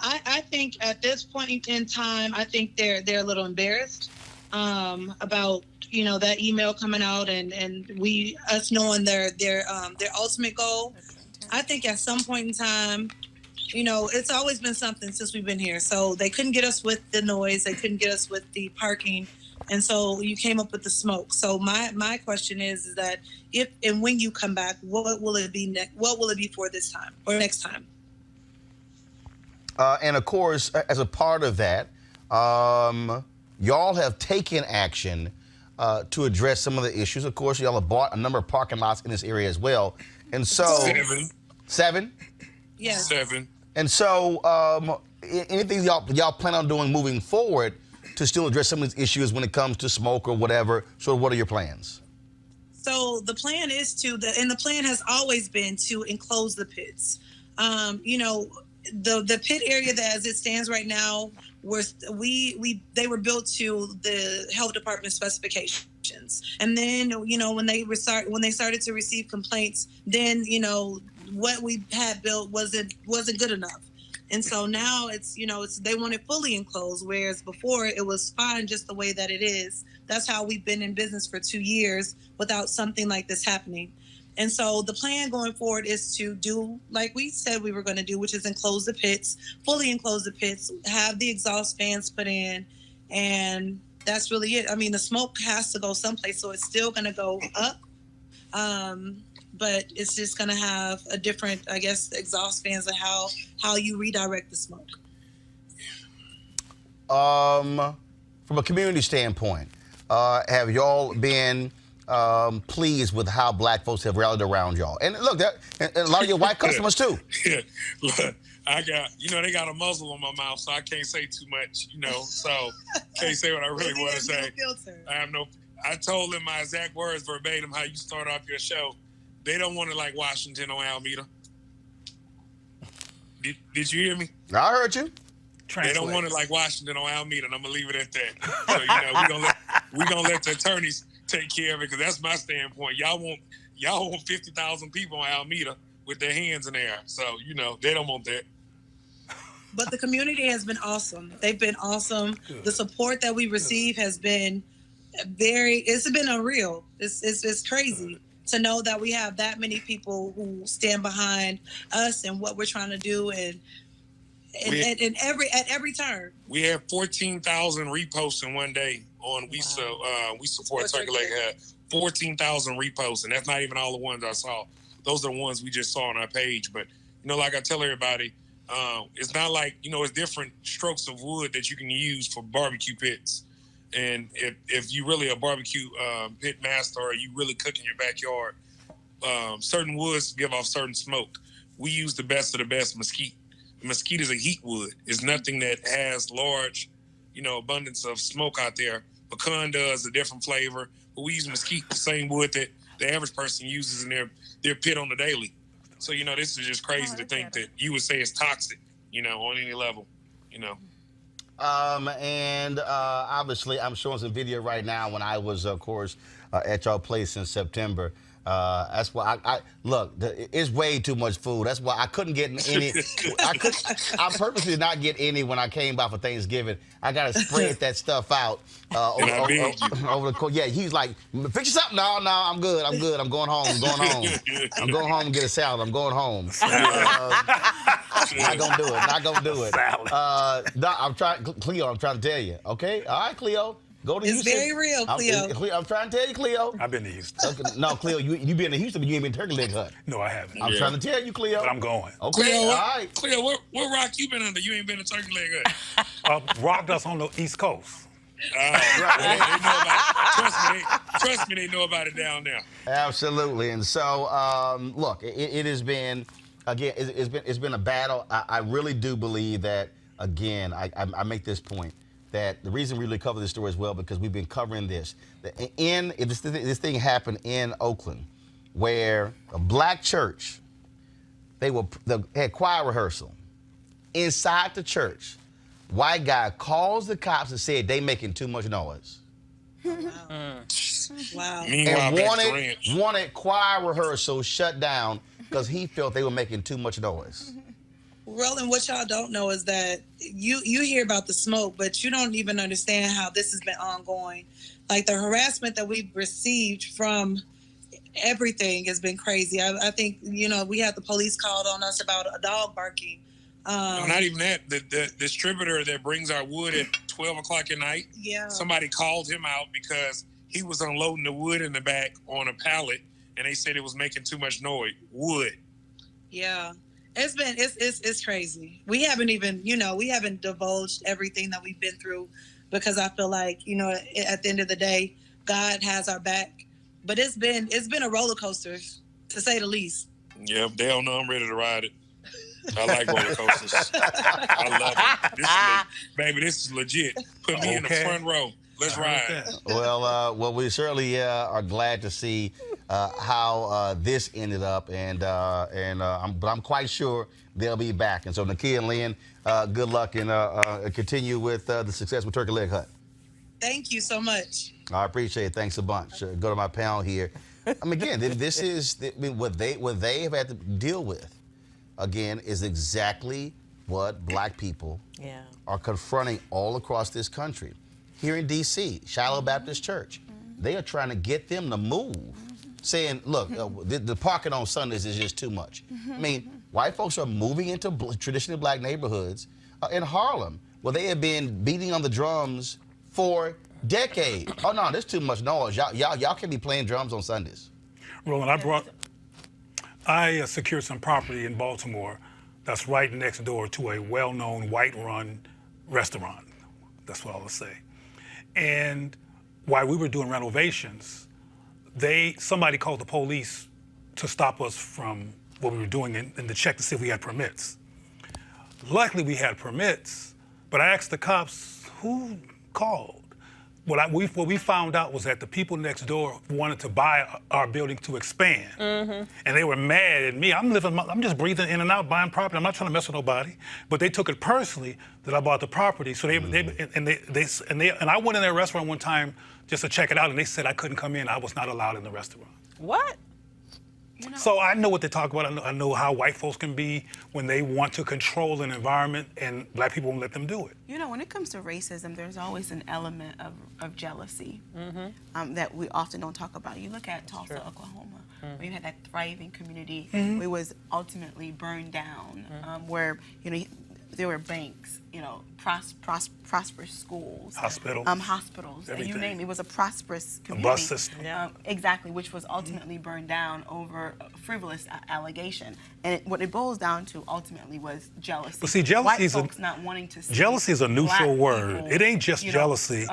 G: I think at this point in time, I think they're a little embarrassed about that email coming out and us knowing their ultimate goal. I think at some point in time, it's always been something since we've been here. So they couldn't get us with the noise, they couldn't get us with the parking, and so you came up with the smoke. So my question is that if and when you come back, what will it be what will it be for this time or next time?
A: And of course, as a part of that, y'all have taken action to address some of the issues. Of course, y'all have bought a number of parking lots in this area as well. And so 7?
G: Yes.
H: 7.
A: And so anything y'all plan on doing moving forward to still address some of these issues when it comes to smoke or whatever? So what are your plans?
G: So the plan is the plan has always been to enclose the pits. The pit area that as it stands right now, they were built to the health department specifications, and then when they started to receive complaints, then what we had built wasn't good enough, and so now it's they want it fully enclosed, whereas before it was fine just the way that it is. That's how we've been in business for 2 years without something like this happening. And so the plan going forward is to do like we said we were going to do, which is enclose the pits, fully enclose the pits, have the exhaust fans put in, and that's really it. I mean, the smoke has to go someplace, so it's still going to go up, but it's just going to have a different, I guess, exhaust fans and how you redirect the smoke.
A: From a community standpoint, have y'all been pleased with how black folks have rallied around y'all? And look, and a lot of your white customers too.
H: Yeah, look, I got, they got a muzzle on my mouth, so I can't say too much, so can't say what I really want to say. I told them my exact words verbatim, how you start off your show. They don't want it like Washington or Alameda. Did you hear me?
A: I heard you.
H: They don't want it like Washington or Alameda, and I'm going to leave it at that. So, we're gonna let the attorneys take care of it, because that's my standpoint. Y'all want 50,000 people in Alameda with their hands in the air. So, they don't want that.
G: But the community has been awesome. They've been awesome. Good. The support that we receive has been it's been unreal. It's crazy to know that we have that many people who stand behind us and what we're trying to do, and at every turn.
H: We have 14,000 reposts in one day on We Support Turkey Leg Hut. 14,000 reposts, and that's not even all the ones I saw. Those are the ones we just saw on our page. But like I tell everybody, it's not like it's different strokes of wood that you can use for barbecue pits. And if you really a barbecue pit master, or you really cook in your backyard, certain woods give off certain smoke. We use the best of the best mesquite. Mesquite is a heat wood. It's nothing that has large, abundance of smoke out there. Pecan does a different flavor, but we use mesquite, the same wood that the average person uses in their pit on the daily. So, this is just crazy to think that you would say it's toxic, on any level,
A: And obviously, I'm showing some video right now when I was, of course, at your place in September. That's why I look. It's way too much food. That's why I couldn't get any. I purposely did not get any when I came by for Thanksgiving. I gotta spread that stuff out over the course. Yeah, he's like, fix you something. No, I'm good. I'm going home. I'm going home and get a salad. I'm going home. Not gonna do it. No, I'm trying, Cleo. I'm trying to tell you. Okay, all right, Cleo. Go to Houston.
G: It's very real, Cleo.
A: I'm trying to tell you, Cleo.
E: I've been to Houston.
A: Okay, no, Cleo, you been to Houston, but you ain't been to Turkey Leg Hut.
E: No, I haven't.
A: I'm trying to tell you, Cleo.
E: But I'm going.
A: Okay,
H: Cleo,
A: all right.
H: Cleo, what rock you been under? You ain't been to Turkey Leg Hut.
E: Rocked us on the East Coast.
H: They know about it. Trust me, they know about it down there.
A: Absolutely. And so, look, it has been, again, it's been a battle. I really do believe that, again, I make this point, that the reason we really cover this story as well, because we've been covering this. This thing happened in Oakland, where a black church, they had choir rehearsal inside the church. White guy calls the cops and said they making too much noise.
G: Wow.
A: And wanted choir rehearsal shut down because he felt they were making too much noise.
G: Roland, what y'all don't know is that you hear about the smoke, but you don't even understand how this has been ongoing. Like, the harassment that we've received from everything has been crazy. I think, we had the police called on us about a dog barking.
H: No, not even that. The distributor that brings our wood at 12 o'clock at night, somebody called him out because he was unloading the wood in the back on a pallet, and they said it was making too much noise. Wood.
G: Yeah. It's crazy. We haven't even, we haven't divulged everything that we've been through, because I feel like, at the end of the day, God has our back. But it's been a roller coaster, to say the least.
H: Yeah, they don't know I'm ready to ride it. I like roller coasters. I love it. This is legit. Put me in the front row. Let's ride.
A: Well, we certainly are glad to see how this ended up, but I'm quite sure they'll be back. And so, Nakia and Lynn, good luck and continue with the success with Turkey Leg Hut.
G: Thank you so much.
A: I appreciate it. Thanks a bunch. Go to my panel here. Again, this is what they have had to deal with. Again, is exactly what black people are confronting all across this country. Here in D.C., Shiloh Baptist Church, they are trying to get them to move, saying, look, the parking on Sundays is just too much. White folks are moving into traditionally black neighborhoods in Harlem, where they have been beating on the drums for decades. Oh, no, there's too much noise. Y'all can't be playing drums on Sundays.
E: Roland, I secured some property in Baltimore that's right next door to a well-known white-run restaurant. That's what I will say. And while we were doing renovations, somebody called the police to stop us from what we were doing and to check to see if we had permits. Luckily, we had permits, but I asked the cops, who called? What we found out was that the people next door wanted to buy our building to expand, and they were mad at me. I'm just breathing in and out, buying property. I'm not trying to mess with nobody, but they took it personally that I bought the property. So I went in their restaurant one time just to check it out, and they said I couldn't come in. I was not allowed in the restaurant.
D: What?
E: So I know what they talk about. I know how white folks can be when they want to control an environment, and black people won't let them do it.
F: You know, when it comes to racism, there's always an element of jealousy that we often don't talk about. You look at Tulsa, Oklahoma, where you had that thriving community. It was ultimately burned down, where there were banks, prosperous schools, hospitals,
E: everything.
F: You name it. It was a prosperous community.
E: A bus system.
F: Exactly, which was ultimately burned down over a frivolous allegation. And what it boils down to ultimately was jealousy.
E: But see, jealousy is
F: not wanting to see
E: jealousy is a neutral word.
F: people,
E: It ain't just jealousy.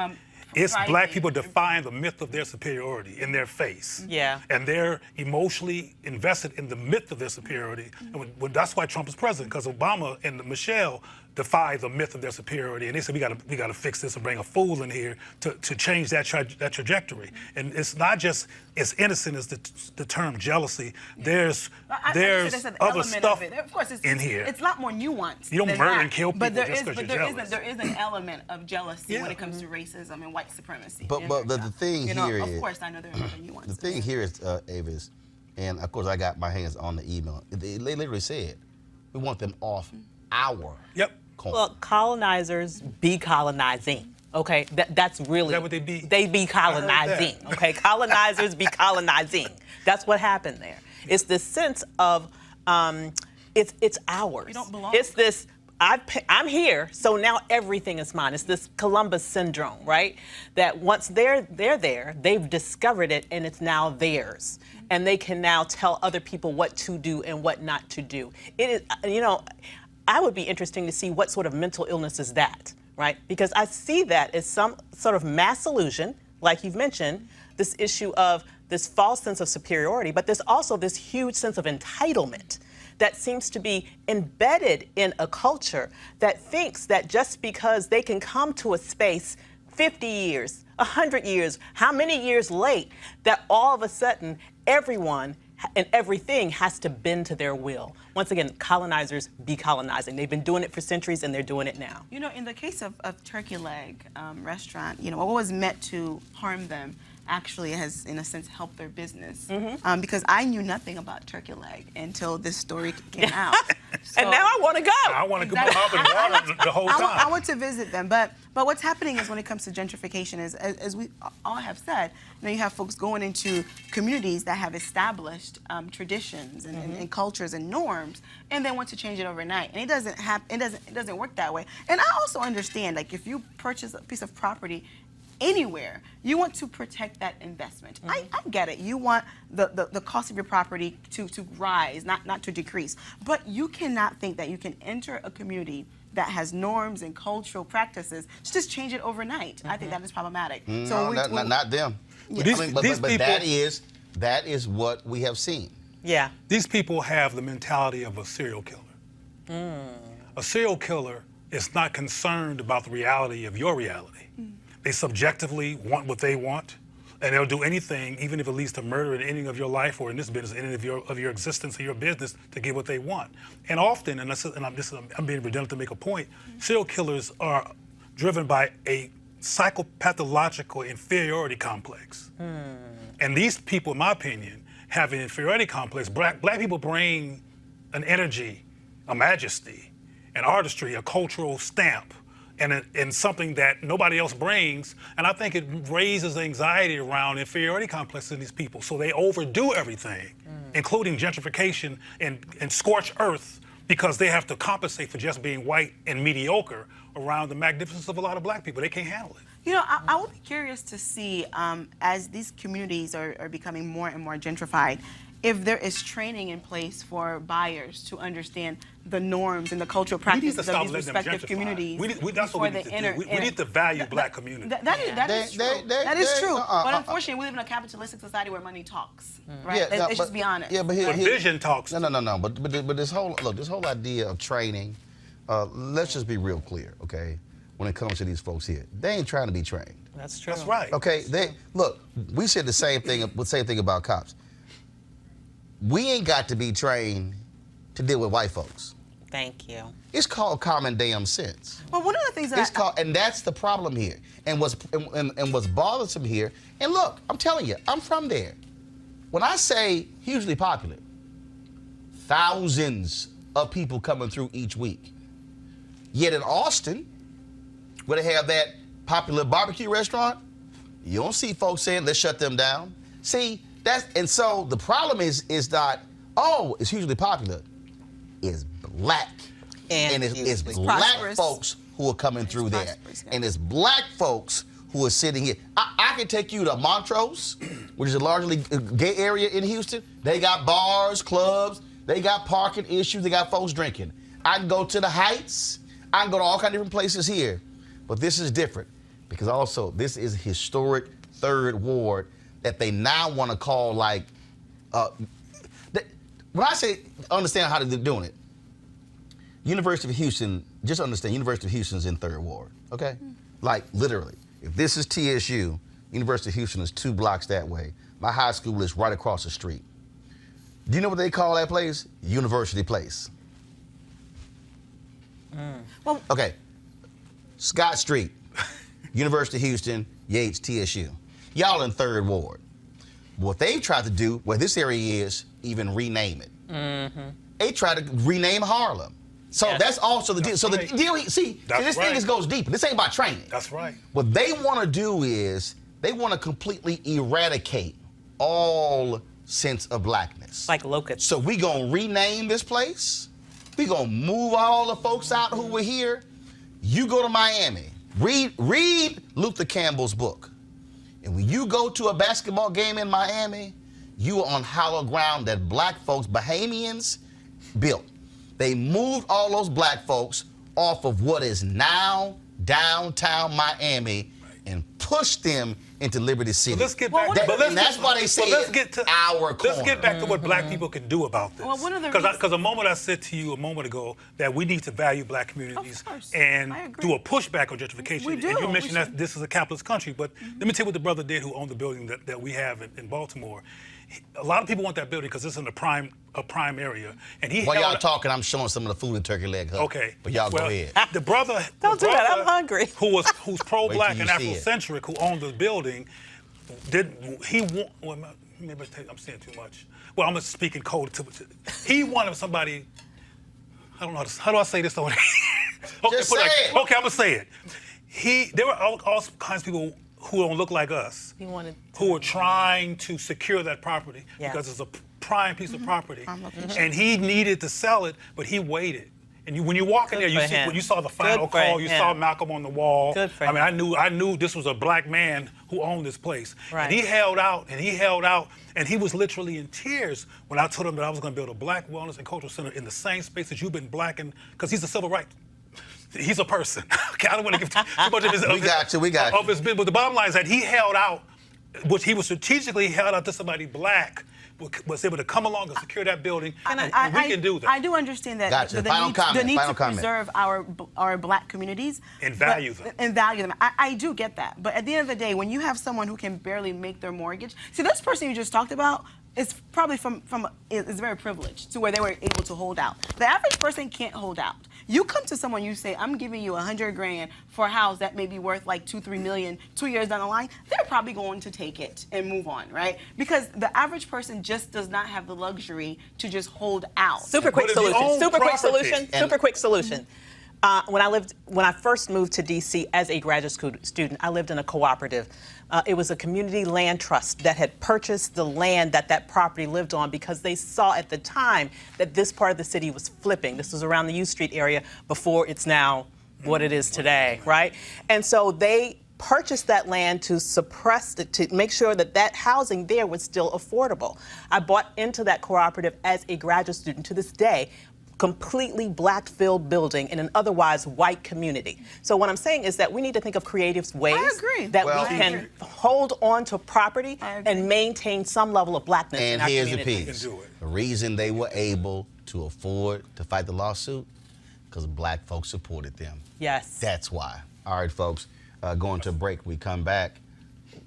E: It's
F: thriving.
E: black people defying the myth of their superiority in their face.
D: Yeah.
E: And they're emotionally invested in the myth of their superiority. And that's why Trump is president, because Obama and Michelle defy the myth of their superiority. And they said, we got to fix this and bring a fool in here to change that trajectory. And it's not just as innocent as the term jealousy. There's other stuff
F: of course,
E: in here.
F: It's a lot more nuanced.
E: You don't
F: than
E: murder
F: that.
E: and kill people
F: but
E: just because you're jealous.
F: There is an element of jealousy when it comes to racism and white supremacy.
A: But the thing here is,
F: of course, I know there are other nuances.
A: the thing here is, Avis, and of course I got my hands on the email. They literally said, we want them off our corn.
D: Well, colonizers be colonizing. Okay, that's really.
E: Is that what they be?
D: They be colonizing. Okay, colonizers be colonizing. That's what happened there. It's this sense of, it's ours.
F: You don't belong.
D: It's this. I'm here, so now everything is mine. It's this Columbus syndrome, right? That once they're there, they've discovered it, and it's now theirs, and they can now tell other people what to do and what not to do. It is, I would be interesting to see what sort of mental illness is that, right? Because I see that as some sort of mass illusion, like you've mentioned, this issue of this false sense of superiority, but there's also this huge sense of entitlement that seems to be embedded in a culture that thinks that just because they can come to a space 50 years, 100 years, how many years late, that all of a sudden everyone and everything has to bend to their will. Once again, colonizers be colonizing. They've been doing it for centuries, and they're doing it now.
F: In the case of Turkey Leg restaurant, what was meant to harm them actually has, in a sense, helped their business. Because I knew nothing about Turkey Leg until this story came out.
D: And now I want to go.
E: I want to go up and water the whole time.
F: I want to visit them, but what's happening is when it comes to gentrification is, as we all have said, you have folks going into communities that have established traditions and cultures and norms, and they want to change it overnight. And it doesn't work that way. And I also understand, if you purchase a piece of property anywhere, you want to protect that investment. I get it. You want the cost of your property to rise, not to decrease. But you cannot think that you can enter a community that has norms and cultural practices to just change it overnight. I think that is problematic.
A: So not them.
E: Yeah.
A: But that is what we have seen.
D: Yeah.
E: These people have the mentality of a serial killer. A serial killer is not concerned about the reality of your reality. They subjectively want what they want, and they'll do anything, even if it leads to murder and ending of your life, or in this business, ending of your existence or your business, to get what they want. And often, I'm being redundant to make a point, serial killers are driven by a psychopathological inferiority complex. And these people, in my opinion, have an inferiority complex. Black people bring an energy, a majesty, an artistry, a cultural stamp, and something that nobody else brings. And I think it raises anxiety around inferiority complexes in these people. So they overdo everything, including gentrification and scorched earth, because they have to compensate for just being white and mediocre around the magnificence of a lot of black people. They can't handle it.
F: I would be curious to see, as these communities are becoming more and more gentrified, if there is training in place for buyers to understand the norms and the cultural practices of these respective communities.
E: That's what we need to do. We need to value black communities.
F: That is true. That is true. But unfortunately, we live in a capitalistic society where money talks. Right? Let's just be honest.
A: Yeah, but
E: vision talks.
A: No. But this whole idea of training, let's just be real clear, okay? When it comes to these folks here, they ain't trying to be trained.
D: That's true.
E: That's right.
A: Okay, look. We said the same thing about cops. We ain't got to be trained to deal with white folks.
D: Thank you.
A: It's called common damn sense.
F: Well, one of the things that
A: And that's the problem here. And what's bothersome here. And look, I'm telling you, I'm from there. When I say hugely popular, thousands of people coming through each week. Yet in Austin, where they have that popular barbecue restaurant, you don't see folks saying, let's shut them down. See, so the problem is not, oh, it's hugely popular. It's black. And it's black
F: prosperous.
A: folks who are coming through there.
F: prosperous, yeah.
A: And it's black folks who are sitting here. I can take you to Montrose, which is a largely gay area in Houston. They got bars, clubs, they got parking issues, they got folks drinking. I can go to the Heights, I can go to all kinds of different places here. But this is different because also this is historic third ward that they now want to call like, when I say understand how they're doing it, University of Houston, just understand University of Houston's in third ward, okay? Like literally, if this is TSU, University of Houston is 2 blocks that way. My high school is right across the street. Do you know what they call that place? University Place.
F: Well,
A: okay, Scott Street, University of Houston, Yates, TSU. Y'all in third ward. What they've tried to do, where this area is, even rename it. They tried to rename Harlem. So that's also the deal. So the deal, see, this thing goes deeper. This ain't about training.
E: That's right.
A: What they want to do is they want to completely eradicate all sense of blackness.
D: Like locusts.
A: So we gonna rename this place. We gonna move all the folks out who were here. You go to Miami. Read Luther Campbell's book. And when you go to a basketball game in Miami, you are on hallowed ground that black folks, Bahamians, built. They moved all those black folks off of what is now downtown Miami and pushed them into Liberty City.
E: So let's get back.
A: That's why they say
E: let's get to
A: our corner.
E: Let's get back to what black people can do about this.
F: Well, one of the
E: because a moment I said to you a moment ago that we need to value black communities and do a pushback on gentrification.
F: We do.
E: And you mentioned that this is a capitalist country, but let me tell you what the brother did who owned the building that we have in Baltimore. A lot of people want that building because it's in a prime area, and he.
A: While y'all talking, I'm showing some of the food in Turkey Leg Hut.
E: Okay,
A: but y'all go ahead.
E: The brother,
D: Don't do that. I'm hungry.
E: Who's pro-black and
A: Wait till you
E: Afrocentric, who owned the building, well, maybe I'm saying too much. Well, I'm speaking code. He wanted somebody. I don't know how do I say this. Okay,
A: Just say it.
E: Okay, I'm gonna say it. There were all kinds of people who don't look like us, who were trying to secure that property because it's a prime piece of property, and he needed to sell it, but he waited. And when you walk in there, you saw the final call, you saw Malcolm on the wall.
D: Good for him.
E: I mean, I knew this was a black man who owned this place.
D: Right.
E: And he held out, and he was literally in tears when I told him that I was going to build a black wellness and cultural center in the same space that you've been blacking, because he's a civil rights. He's a person. Okay, I don't want to give too much of his.
A: We got you.
E: Of his business, but the bottom line is that he held out, which he was strategically held out to somebody black, was able to come along and secure that building, and we can do that.
F: I do understand that
A: Gotcha.
F: the need to preserve our black communities
E: and value them.
F: And value them. I do get that, but at the end of the day, when you have someone who can barely make their mortgage, see, this person you just talked about is probably is very privileged to where they were able to hold out. The average person can't hold out. You come to someone, you say, I'm giving you $100,000 for a house that may be worth like $2-3 million 2 years down the line. They're probably going to take it and move on, right? Because the average person just does not have the luxury to just hold out.
D: Super quick solution. When I first moved to DC as a graduate student, I lived in a cooperative. It was a community land trust that had purchased the land that property lived on because they saw at the time that this part of the city was flipping. This was around the U Street area before it's now what it is today, right? And so they purchased that land to suppress it, to make sure that housing there was still affordable. I bought into that cooperative as a graduate student. To this day, completely black-filled building in an otherwise white community. So what I'm saying is that we need to think of creative ways that we can hold on to property and maintain some level of blackness in our community.
A: And here's the piece. The reason they were able to afford to fight the lawsuit, Because black folks supported them.
D: Yes.
A: That's why. All right, folks, going to a break. We come back.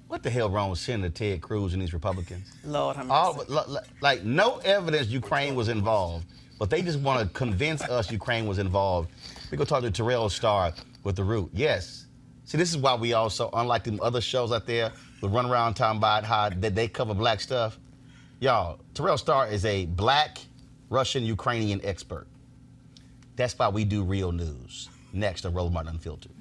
A: What the hell wrong with Senator Ted Cruz and these Republicans?
D: Lord have mercy.
A: Like, no evidence Ukraine was involved, but they just want to convince us Ukraine was involved. We go talk to Terrell Starr with The Root. Yes. See, this is why we also, unlike them other shows out there, we run around talking about how they cover black stuff. Y'all, Terrell Starr is a black Russian-Ukrainian expert. That's why we do real news. Next on Roland Martin Unfiltered.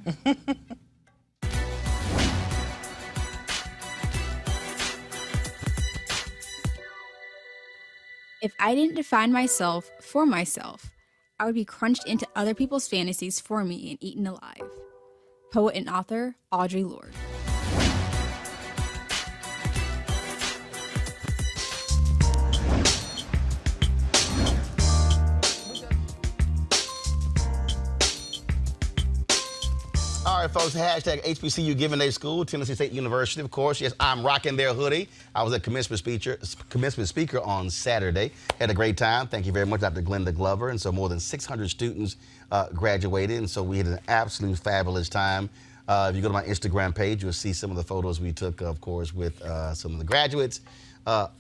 I: If I didn't define myself for myself, I would be crunched into other people's fantasies for me and eaten alive. Poet and author Audre Lorde.
A: All right, folks, hashtag HBCU Giving Day School, Tennessee State University, of course. Yes, I'm rocking their hoodie. I was a commencement speaker on Saturday. Had a great time. Thank you very much, Dr. Glenda Glover. And so more than 600 students graduated, and so we had an absolute fabulous time. If you go to my Instagram page, you'll see some of the photos we took, of course, with some of the graduates.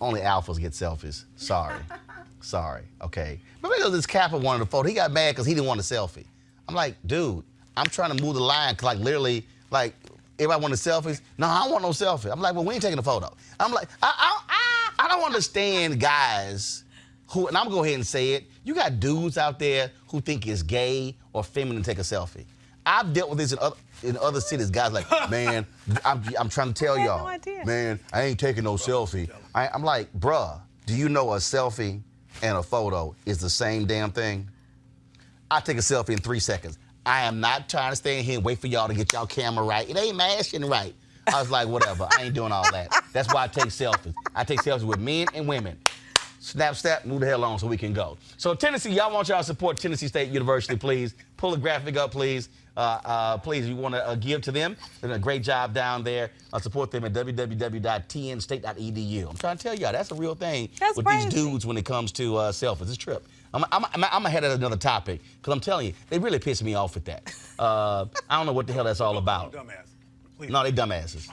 A: Only alphas get selfies. Sorry, okay. But because this Kappa wanted a photo, he got mad because he didn't want a selfie. I'm like, dude, I'm trying to move the line, cause like literally, like everybody wanted selfies. No, I don't want no selfie. I'm like, well, we ain't taking a photo. I'm like, I don't understand guys who, and I'm gonna go ahead and say it. You got dudes out there who think it's gay or feminine to take a selfie. I've dealt with this in other cities. Guys like, man, I'm trying to tell y'all, man, I ain't taking no selfie. I'm like, bruh, do you know a selfie and a photo is the same damn thing? I take a selfie in 3 seconds. I am not trying to stand here and wait for y'all to get y'all camera right. It ain't mashing right. I was like, whatever. I ain't doing all that. That's why I take selfies. I take selfies with men and women. Snap, move the hell on so we can go. So Tennessee, y'all want y'all to support Tennessee State University, please. Pull the graphic up, please. Please, you want to give to them. They're doing a great job down there. Support them at www.tnstate.edu. I'm trying to tell y'all, that's a real thing with these dudes when it comes to selfies. It's a trip. I'm ahead of another topic, because I'm telling you, they really piss me off with that. I don't know what the hell that's all about. No, they dumbasses.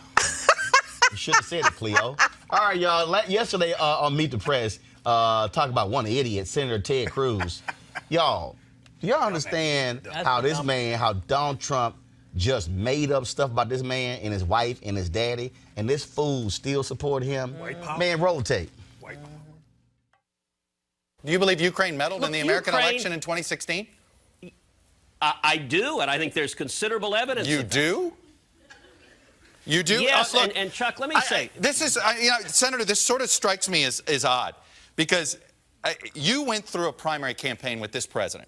A: You should have said it, Cleo. All right, y'all. Yesterday on Meet the Press, talk about one idiot, Senator Ted Cruz. Y'all, do y'all understand how this man, how Donald Trump just made up stuff about this man and his wife and his daddy, and this fool still support him? Man, roll tape.
J: Do you believe Ukraine meddled in the American election in 2016?
K: I do, and I think there's considerable evidence.
J: You do? You do?
K: Yes, and Chuck, let me say.
J: This is, Senator, this sort of strikes me as odd, because you went through a primary campaign with this president.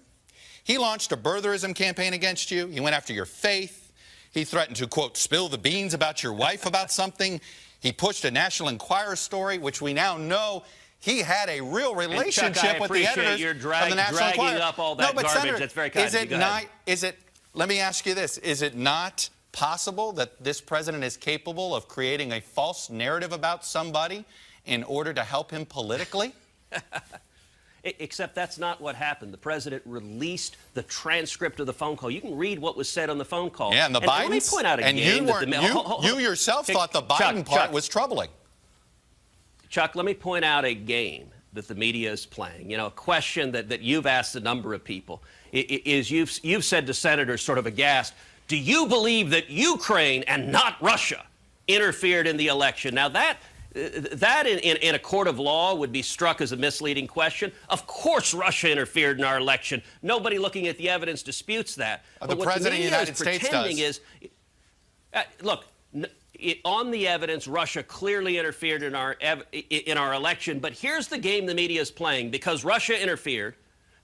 J: He launched a birtherism campaign against you. He went after your faith. He threatened to, quote, spill the beans about your wife about something. He pushed a National Enquirer story, which we now know he had a real relationship
K: Chuck,
J: with the editors
K: your
J: of the National Enquirer.
K: Up all that garbage.
J: Senator,
K: that's very kind of you.
J: Let me ask you this. Is it not possible that this president is capable of creating a false narrative about somebody in order to help him politically?
K: Except that's not what happened. The president released the transcript of the phone call. You can read what was said on the phone call.
J: Yeah, and the Bidens.
K: Let me point out again.
J: And you yourself thought the Biden part was troubling.
K: Chuck, let me point out a game that the media is playing. You know, a question that you've asked a number of people is you've said to senators sort of aghast, do you believe that Ukraine and not Russia interfered in the election? Now that in a court of law would be struck as a misleading question. Of course Russia interfered in our election. Nobody looking at the evidence disputes that.
J: But the president of the United States does.
K: Look, on the evidence, Russia clearly interfered in our election. But here's the game the media is playing. Because Russia interfered,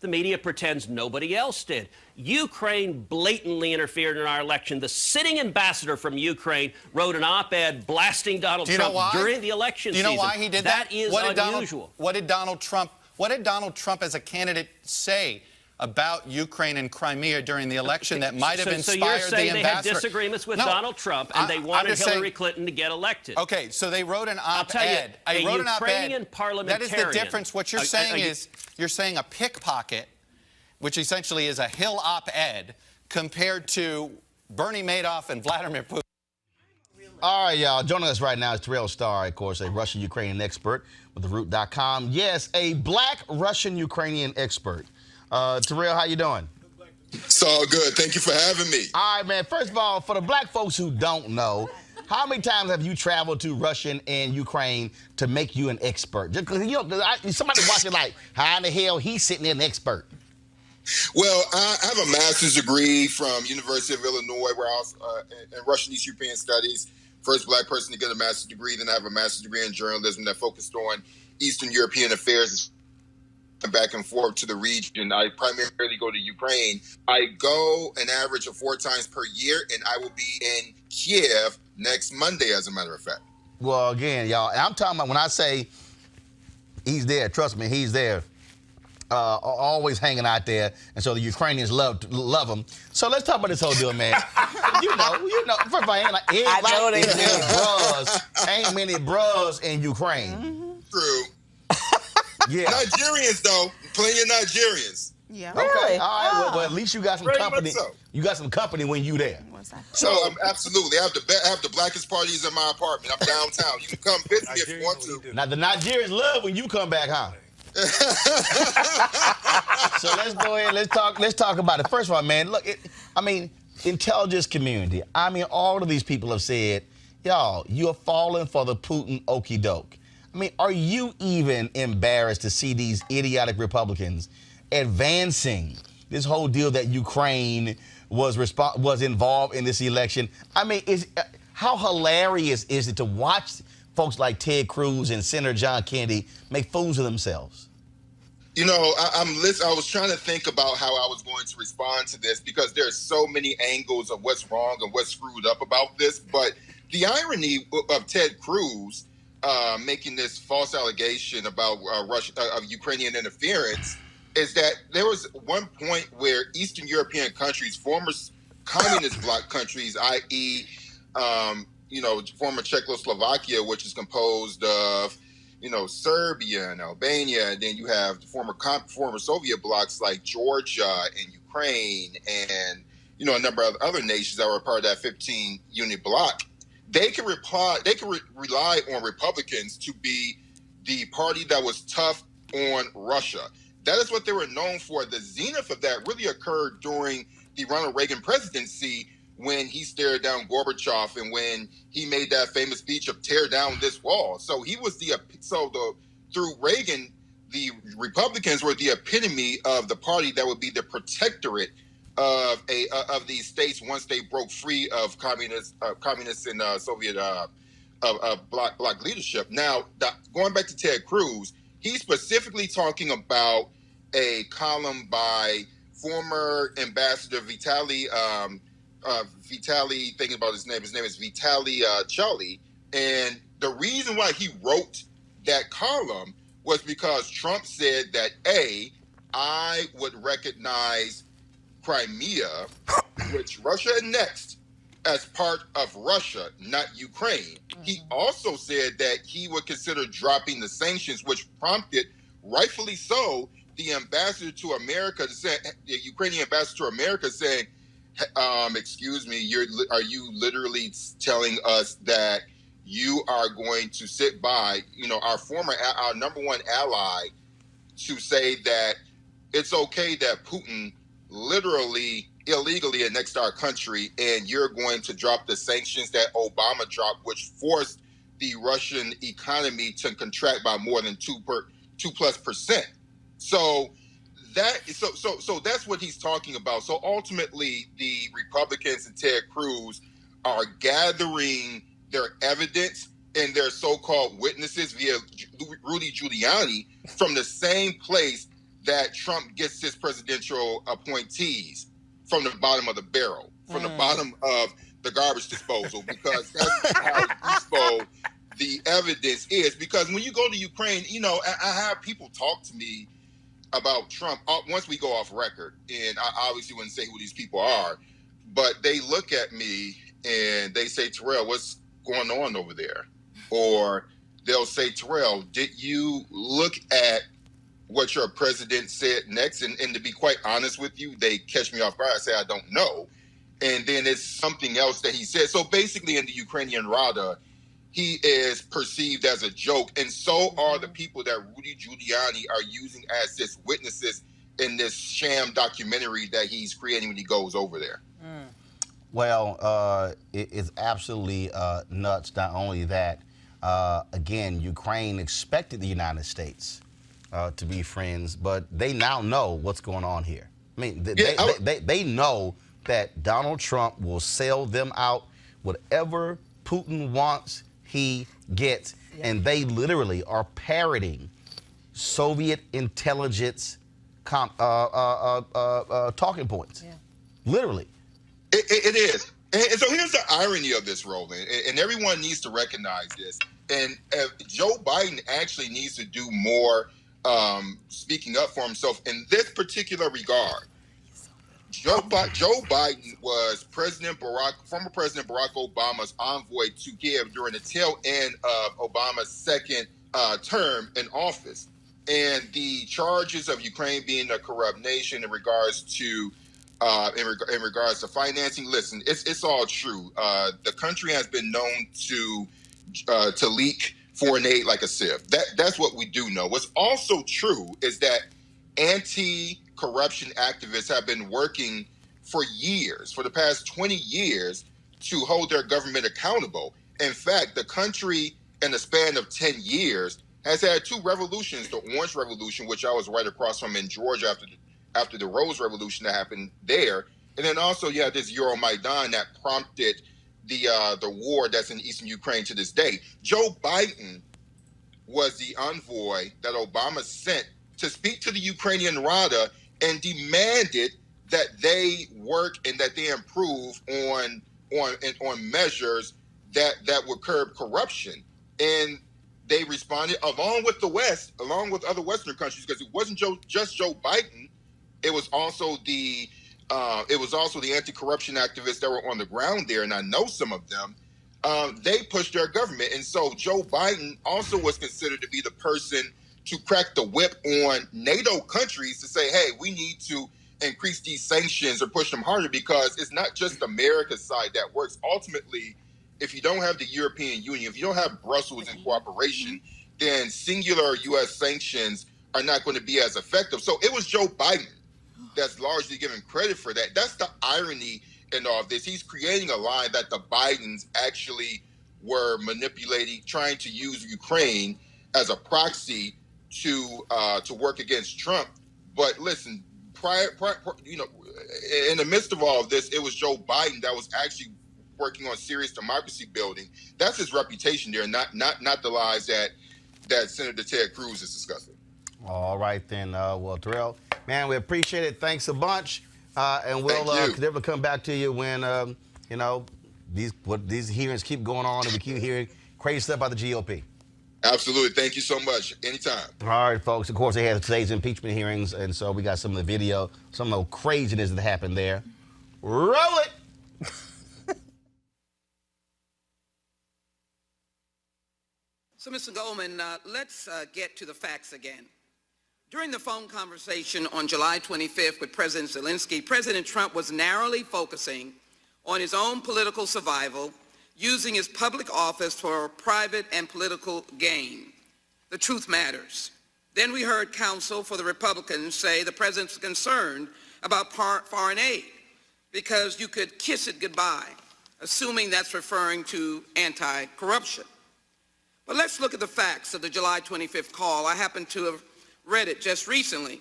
K: the media pretends nobody else did. Ukraine blatantly interfered in our election. The sitting ambassador from Ukraine wrote an op-ed blasting Donald Trump during the election season.
J: Do you know why he did that?
K: That is unusual.
J: What did Donald Trump as a candidate say about Ukraine and Crimea during the election that might have inspired the ambassador?
K: So you're saying they had disagreements with Donald Trump and they wanted Hillary Clinton to get elected.
J: Okay, so they wrote an op-ed.
K: A Ukrainian parliamentarian.
J: That is the difference. What you're saying is you're saying a pickpocket which essentially is a Hill op-ed, compared to Bernie Madoff and Vladimir Putin.
A: All right, y'all. Joining us right now is Terrell Starr, of course, a Russian-Ukrainian expert with TheRoot.com. Yes, a black Russian-Ukrainian expert. Terrell, how you doing?
L: It's all good. Thank you for having me.
A: All right, man. First of all, for the black folks who don't know, how many times have you traveled to Russia and Ukraine to make you an expert? Just because somebody watching like, how in the hell he's sitting there an expert?
L: Well, I have a master's degree from University of Illinois, where I was in Russian East European Studies. First black person to get a master's degree. Then I have a master's degree in journalism that focused on Eastern European affairs. Back and forth to the region. I primarily go to Ukraine. I go an average of 4 times per year, and I will be in Kiev next Monday, as a matter of fact.
A: Well, again, y'all, I'm talking about when I say he's there, trust me, he's there. Always hanging out there, and so the Ukrainians love him. So let's talk about this whole deal, man. you know, first of all, ain't many bros in Ukraine.
L: Mm-hmm. True.
A: Yeah.
L: Nigerians, though, plenty of Nigerians.
F: Yeah.
A: Okay.
D: Really?
A: All right. Well, at least you got some
L: Very
A: company.
L: much so.
A: You got some company when you there.
L: So absolutely, I have the blackest parties in my apartment. I'm downtown. You can come visit me if you want to.
A: Now the Nigerians love when you come back, huh? So let's go ahead. Let's talk about it. First of all, man, look. Intelligence community. All of these people have said, y'all, you're falling for the Putin okie doke. Are you even embarrassed to see these idiotic Republicans advancing this whole deal that Ukraine was involved in this election? How hilarious is it to watch folks like Ted Cruz and Senator John Kennedy make fools of themselves?
L: You know, I was trying to think about how I was going to respond to this, because there's so many angles of what's wrong and what's screwed up about this. But the irony of Ted Cruz making this false allegation about Ukrainian interference is that there was one point where Eastern European countries, former communist bloc countries, i.e., former Czechoslovakia, which is composed of, Serbia and Albania, and then you have the former Soviet blocs like Georgia and Ukraine, and a number of other nations that were part of that 15-unit bloc. They can rely on Republicans to be the party that was tough on Russia. That is what they were known for. The zenith of that really occurred during the Ronald Reagan presidency, when he stared down Gorbachev and when he made that famous speech of "tear down this wall." So he was through Reagan, the Republicans were the epitome of the party that would be the protectorate of these states once they broke free of communists and Soviet bloc leadership. Now, going back to Ted Cruz, he's specifically talking about a column by former Ambassador Vitaly, thinking about his name is Vitaly Chali, and the reason why he wrote that column was because Trump said that I would recognize Crimea, which Russia annexed, as part of Russia, not Ukraine. He also said that he would consider dropping the sanctions, which prompted, rightfully so, the ambassador to America the Ukrainian ambassador to America saying, excuse me, are you literally telling us that you are going to sit by, our number one ally, to say that it's okay that Putin literally illegally annexed our country, and you're going to drop the sanctions that Obama dropped, which forced the Russian economy to contract by more than 2+%. So that's what he's talking about. So ultimately, the Republicans and Ted Cruz are gathering their evidence and their so-called witnesses via Rudy Giuliani from the same place that Trump gets his presidential appointees, from the bottom of the barrel, from the bottom of the garbage disposal, because that's how useful the evidence is. Because when you go to Ukraine, I have people talk to me about Trump once we go off record, and I obviously wouldn't say who these people are, but they look at me and they say, "Terrell, what's going on over there?" Or they'll say, "Terrell, did you look at what your president said next. And to be quite honest with you, they catch me off guard. I say, I don't know. And then it's something else that he said. So basically in the Ukrainian Rada, he is perceived as a joke. And so are the people that Rudy Giuliani are using as his witnesses in this sham documentary that he's creating when he goes over there.
A: Well, it's absolutely nuts. Not only that, again, Ukraine expected the United States to be friends, but they now know what's going on here. I mean, they know that Donald Trump will sell them out. Whatever Putin wants, he gets. And they literally are parroting Soviet intelligence talking points. Literally.
L: It is. And so here's the irony of this, Roland, and everyone needs to recognize this. And Joe Biden actually needs to do more speaking up for himself in this particular regard. Joe Biden was former President Barack Obama's envoy to Kiev during the tail end of Obama's second term in office. And the charges of Ukraine being a corrupt nation in regards to financing, listen, it's all true. The country has been known to leak foreign aid like a sieve. That's what we do know. What's also true is that anti-corruption activists have been working for years, for the past 20 years, to hold their government accountable. In fact, the country, in the span of 10 years, has had two revolutions: the Orange Revolution, which I was right across from in Georgia after the Rose Revolution that happened there, and then also you have this Euromaidan that prompted the war that's in eastern Ukraine to this day. Joe Biden was the envoy that Obama sent to speak to the Ukrainian Rada and demanded that they work and that they improve on measures that would curb corruption. And they responded, along with the West, along with other Western countries, because it wasn't just Joe Biden. It was also the anti-corruption activists that were on the ground there, and I know some of them. They pushed their government, and so Joe Biden also was considered to be the person to crack the whip on NATO countries to say, hey, we need to increase these sanctions or push them harder, because it's not just America's side that works. Ultimately, if you don't have the European Union, if you don't have Brussels in cooperation, then singular U.S. sanctions are not going to be as effective. So it was Joe Biden that's largely given credit for that. That's the irony in all of this. He's creating a lie that the Bidens actually were manipulating, trying to use Ukraine as a proxy to work against Trump. But listen, prior, in the midst of all of this, it was Joe Biden that was actually working on serious democracy building. That's his reputation there, not the lies that Senator Ted Cruz is discussing.
A: All right then, well, Terrell, man, we appreciate it. Thanks a bunch, and we'll never come back to you when these hearings keep going on and we keep hearing crazy stuff about the GOP.
L: Absolutely, thank you so much. Anytime.
A: All right, folks. Of course, they had today's impeachment hearings, and so we got some of the video, some of the craziness that happened there. Roll it.
M: So, Mr. Goldman, let's get to the facts again. During the phone conversation on July 25th with President Zelensky, President Trump was narrowly focusing on his own political survival, using his public office for private and political gain. The truth matters. Then we heard counsel for the Republicans say the president's concerned about foreign aid because you could kiss it goodbye, assuming that's referring to anti-corruption. But let's look at the facts of the July 25th call. I happen to have read it just recently,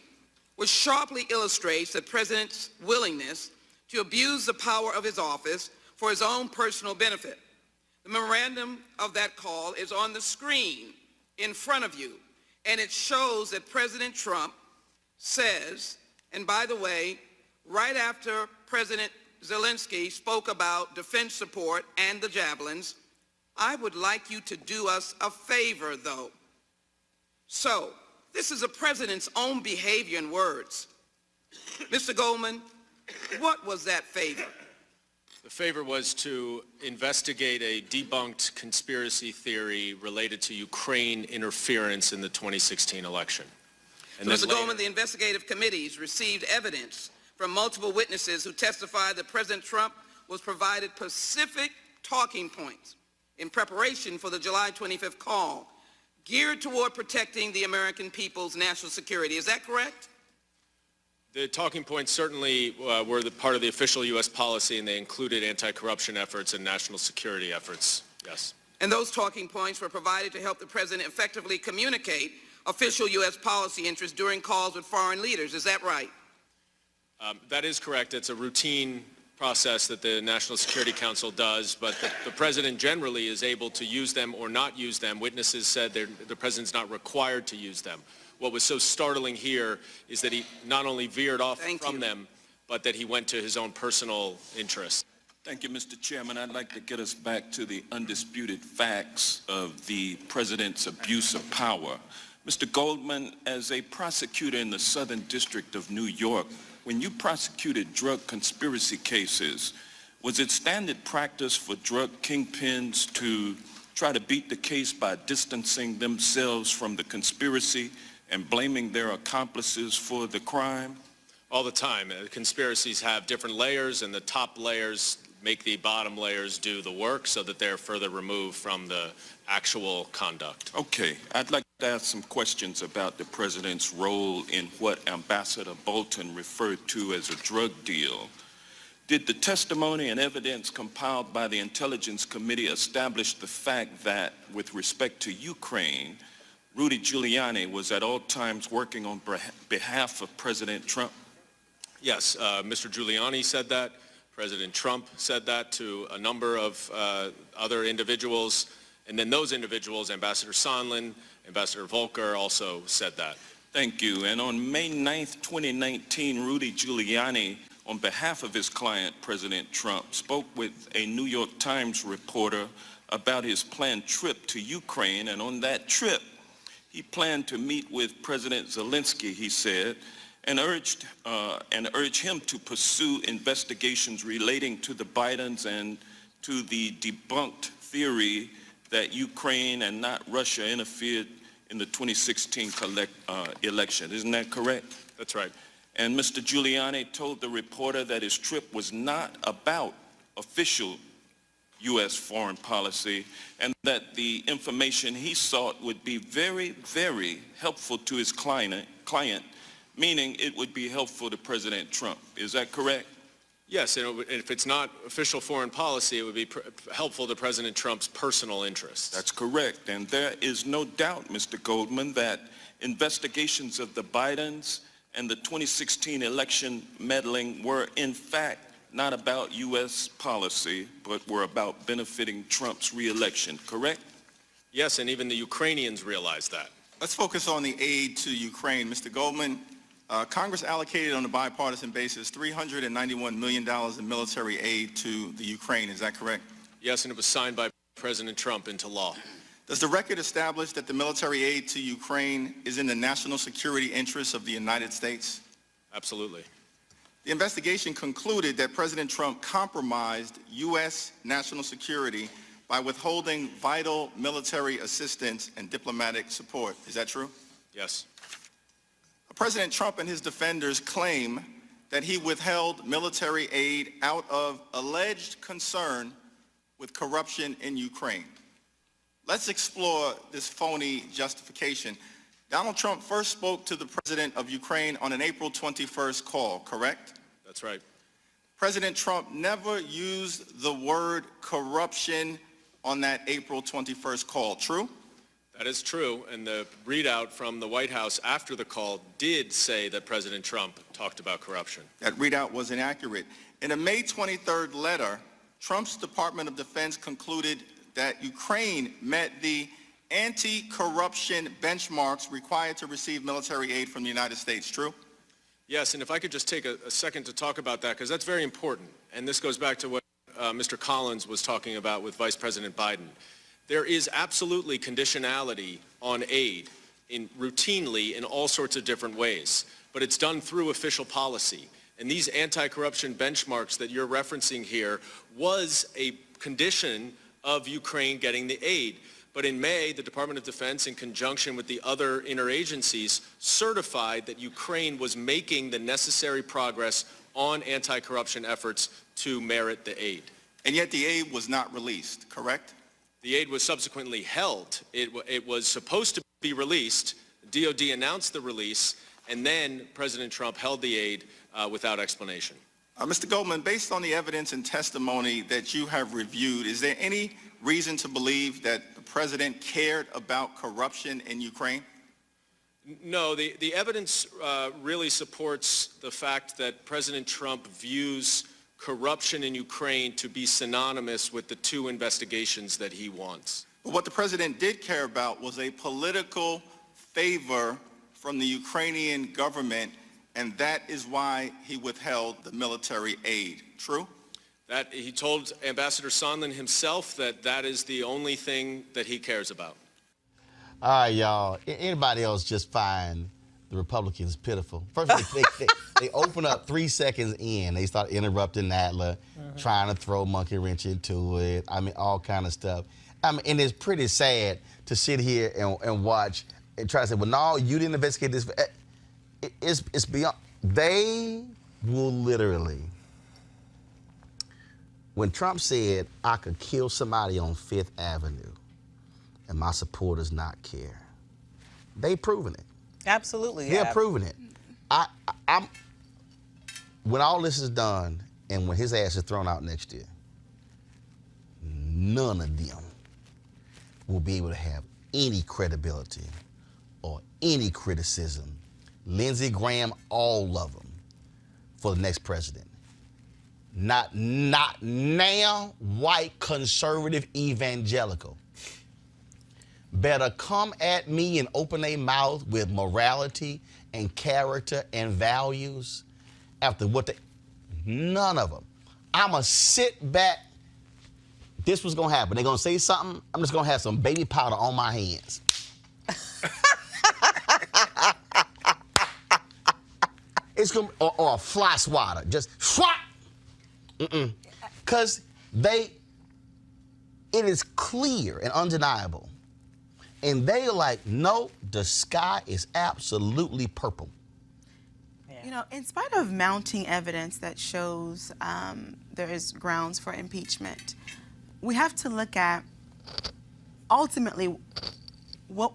M: which sharply illustrates the president's willingness to abuse the power of his office for his own personal benefit. The memorandum of that call is on the screen in front of you, and it shows that President Trump says, and by the way, right after President Zelensky spoke about defense support and the javelins, I would like you to do us a favor, though. So, this is the president's own behavior and words. Mr. Goldman, what was that favor?
N: The favor was to investigate a debunked conspiracy theory related to Ukraine interference in the 2016 election.
C: And
M: Mr.
C: then
M: Goldman,
C: later,
M: the investigative committees received evidence from multiple witnesses who testified that President Trump was provided specific talking points in preparation for the July 25th call geared toward protecting the American people's national security. Is that correct?
N: The talking points certainly were part of the official U.S. policy, and they included anti-corruption efforts and national security efforts, yes.
M: And those talking points were provided to help the president effectively communicate official U.S. policy interests during calls with foreign leaders. Is that right?
N: That is correct. It's a routine process that the National Security Council does, but the president generally is able to use them or not use them. Witnesses said the president's not required to use them. What was so startling here is that he not only veered off from them, but that he went to his own personal interests.
O: Thank you, Mr. Chairman. I'd like to get us back to the undisputed facts of the president's abuse of power. Mr. Goldman, as a prosecutor in the Southern District of New York, when you prosecuted drug conspiracy cases, was it standard practice for drug kingpins to try to beat the case by distancing themselves from the conspiracy and blaming their accomplices for the crime?
N: All the time. Conspiracies have different layers, and the top layers make the bottom layers do the work so that they're further removed from the actual conduct.
O: Okay, I'd like to ask some questions about the president's role in what Ambassador Bolton referred to as a drug deal. Did the testimony and evidence compiled by the Intelligence Committee establish the fact that, with respect to Ukraine, Rudy Giuliani was at all times working on behalf of President Trump?
N: Yes, Mr. Giuliani said that. President Trump said that to a number of other individuals. And then those individuals, Ambassador Sondland, Ambassador Volker, also said that.
O: Thank you. And on May 9th, 2019, Rudy Giuliani, on behalf of his client, President Trump, spoke with a New York Times reporter about his planned trip to Ukraine. And on that trip, he planned to meet with President Zelensky, he said, and urged him to pursue investigations relating to the Bidens and to the debunked theory that Ukraine and not Russia interfered in the 2016 election. Isn't that correct?
N: That's right.
O: And Mr. Giuliani told the reporter that his trip was not about official U.S. foreign policy, and that the information he sought would be very, very helpful to his client, meaning it would be helpful to President Trump. Is that correct?
N: Yes, and if it's not official foreign policy, it would be helpful to President Trump's personal interests.
O: That's correct. And there is no doubt, Mr. Goldman, that investigations of the Bidens and the 2016 election meddling were, in fact, not about U.S. policy, but were about benefiting Trump's re-election, correct?
N: Yes, and even the Ukrainians realize that.
P: Let's focus on the aid to Ukraine. Mr. Goldman, Congress allocated on a bipartisan basis $391 million in military aid to the Ukraine. Is that correct?
N: Yes, and it was signed by President Trump into law.
P: Does the record establish that the military aid to Ukraine is in the national security interests of the United States?
N: Absolutely.
P: The investigation concluded that President Trump compromised U.S. national security by withholding vital military assistance and diplomatic support. Is that true?
N: Yes.
P: President Trump and his defenders claim that he withheld military aid out of alleged concern with corruption in Ukraine. Let's explore this phony justification. Donald Trump first spoke to the president of Ukraine on an April 21st call, correct?
N: That's right.
P: President Trump never used the word corruption on that April 21st call, true?
N: That is true, and the readout from the White House after the call did say that President Trump talked about corruption.
P: That readout was inaccurate. In a May 23rd letter, Trump's Department of Defense concluded that Ukraine met the anti-corruption benchmarks required to receive military aid from the United States, true?
N: Yes, and if I could just take a second to talk about that, because that's very important, and this goes back to what Mr. Collins was talking about with Vice President Biden. There is absolutely conditionality on aid routinely in all sorts of different ways, but it's done through official policy. And these anti-corruption benchmarks that you're referencing here was a condition of Ukraine getting the aid. But in May, the Department of Defense, in conjunction with the other interagencies, certified that Ukraine was making the necessary progress on anti-corruption efforts to merit the aid.
P: And yet the aid was not released, correct?
N: The aid was subsequently held. It was supposed to be released. DOD announced the release, and then President Trump held the aid without explanation.
P: Mr. Goldman, based on the evidence and testimony that you have reviewed, is there any reason to believe that the president cared about corruption in Ukraine?
N: No, the evidence really supports the fact that President Trump views corruption in Ukraine to be synonymous with the two investigations that he wants.
P: But what the president did care about was a political favor from the Ukrainian government, and that is why he withheld the military aid. True?
N: That he told Ambassador Sondland himself that is the only thing that he cares about.
A: All right, y'all. Anybody else just find the Republicans pitiful? First of all, they open up 3 seconds in. They start interrupting Nadler, trying to throw monkey wrench into it. I mean, all kind of stuff. I mean, and it's pretty sad to sit here and watch and try to say, well, no, you didn't investigate this. It's beyond. They will literally, when Trump said, I could kill somebody on 5th Avenue and my supporters not care, they proven it.
D: Absolutely.
A: They're proving it. I'm when all this is done and when his ass is thrown out next year, none of them will be able to have any credibility or any criticism. Lindsey Graham, all of them, for the next president. Not now, white, conservative, evangelical. Better come at me and open their mouth with morality and character and values after what they, none of them. I'ma sit back. This was gonna happen. They're gonna say something. I'm just gonna have some baby powder on my hands. It's gonna, or a fly swatter, just swat. Because it is clear and undeniable. And they are like, no, the sky is absolutely purple.
F: You know, in spite of mounting evidence that shows there is grounds for impeachment, we have to look at ultimately what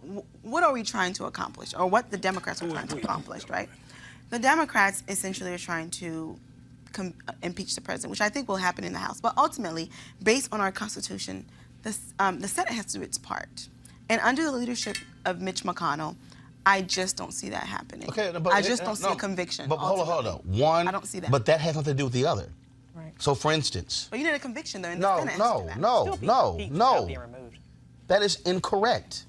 F: are we trying to accomplish, or what the Democrats are trying to accomplish, right? The Democrats essentially are trying to impeach the president, which I think will happen in the House. But ultimately, based on our Constitution, the Senate has to do its part. And under the leadership of Mitch McConnell, I just don't see that happening. Okay, but I just don't see a conviction.
A: But hold on. One,
F: I don't see that.
A: But that has nothing to do with the other.
F: Right.
A: So, for instance.
F: But you need a conviction, though. And the Senate has to do that.
A: No. That is incorrect.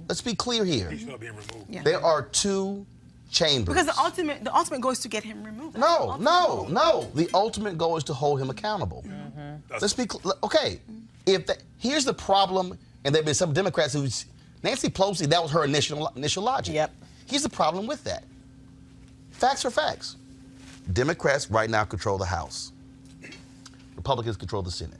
A: Let's be clear here.
E: He's not being removed.
F: Yeah.
A: There are two chambers.
F: Because the ultimate goal is to get him removed.
A: No. The ultimate goal is to hold him accountable. Let's be okay. Here's the problem, and there've been some Democrats who, Nancy Pelosi, that was her initial logic.
D: Yep.
A: Here's the problem with that. Facts are facts. Democrats right now control the House. Republicans control the Senate.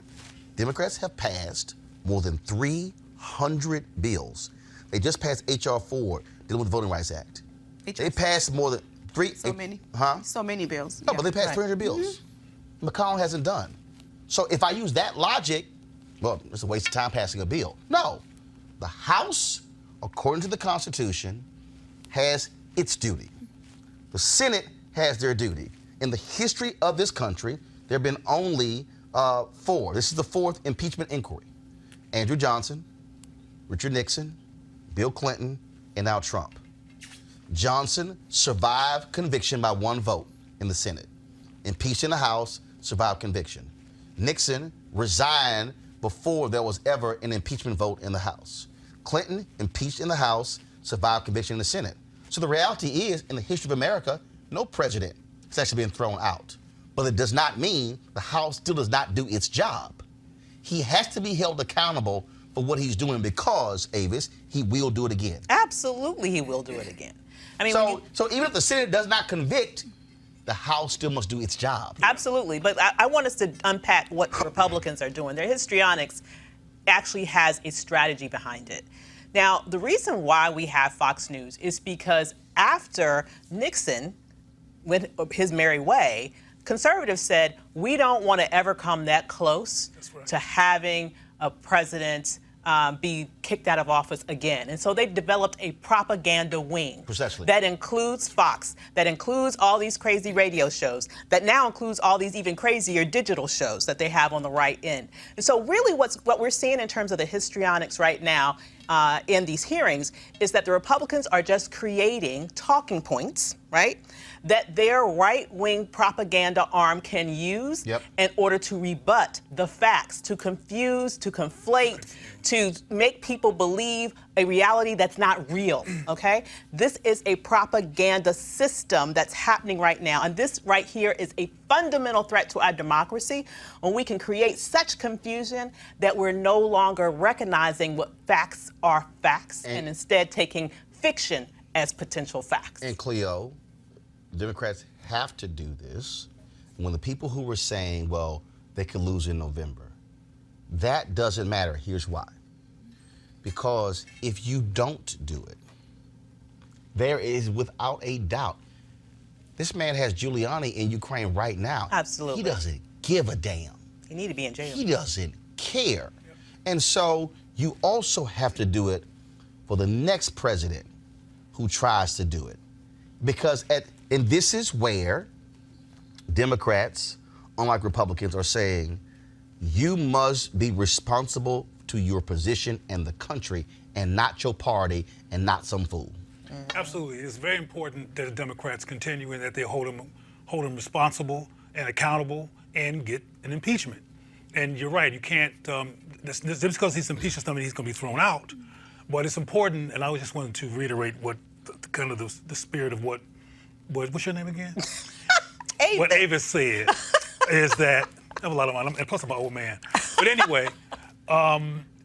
A: Democrats have passed more than 300 bills. They just passed H.R. 4 dealing with the Voting Rights Act. They passed more than
F: So many.
A: Huh?
F: So many bills.
A: No, but they passed 300 bills. McConnell hasn't done. So if I use that logic, well, it's a waste of time passing a bill. No. The House, according to the Constitution, has its duty. The Senate has their duty. In the history of this country, there have been only 4. This is the 4th impeachment inquiry. Andrew Johnson, Richard Nixon, Bill Clinton, and now Trump. Johnson survived conviction by 1 vote in the Senate. Impeached in the House, survived conviction. Nixon resigned before there was ever an impeachment vote in the House. Clinton, impeached in the House, survived conviction in the Senate. So the reality is, in the history of America, no president has actually been thrown out. But it does not mean the House still does not do its job. He has to be held accountable for what he's doing because, Avis, he will do it again.
D: Absolutely, he will do it again. I mean,
A: so even if the Senate does not convict, the House still must do its job.
D: Absolutely, but I want us to unpack what the Republicans are doing. They're histrionics. actually has a strategy behind it. Now, the reason why we have Fox News is because after Nixon went his merry way, conservatives said, we don't want to ever come that close to having a president be kicked out of office again. And so they developed a propaganda wing.
A: Precisely.
D: That includes Fox, that includes all these crazy radio shows, that now includes all these even crazier digital shows that they have on the right end. And so really what we're seeing in terms of the histrionics right now in these hearings is that the Republicans are just creating talking points, right, that their right-wing propaganda arm can use in order to rebut the facts, to confuse, to conflate, to make people believe a reality that's not real, okay? This is a propaganda system that's happening right now, and this right here is a fundamental threat to our democracy when we can create such confusion that we're no longer recognizing what facts are facts and instead taking fiction as potential facts.
A: And Cleo, Democrats have to do this when the people who were saying, well, they could lose in November, that doesn't matter. Here's why. Because if you don't do it, there is without a doubt, this man has Giuliani in Ukraine right now.
D: Absolutely.
A: He doesn't give a damn.
D: He need to be in jail.
A: He doesn't care. And so you also have to do it for the next president who tries to do it. Because and this is where Democrats, unlike Republicans, are saying you must be responsible to your position and the country and not your party and not some fool.
E: Absolutely. It's very important that the Democrats continue and that they hold him responsible and accountable and get an impeachment. And you're right, you can't, just because he's impeached doesn't mean he's going to be thrown out. But it's important, and I just wanted to reiterate what kind of the spirit of what's your name again? What Avis said is that, I have a lot of money, and plus I'm an old man. But anyway,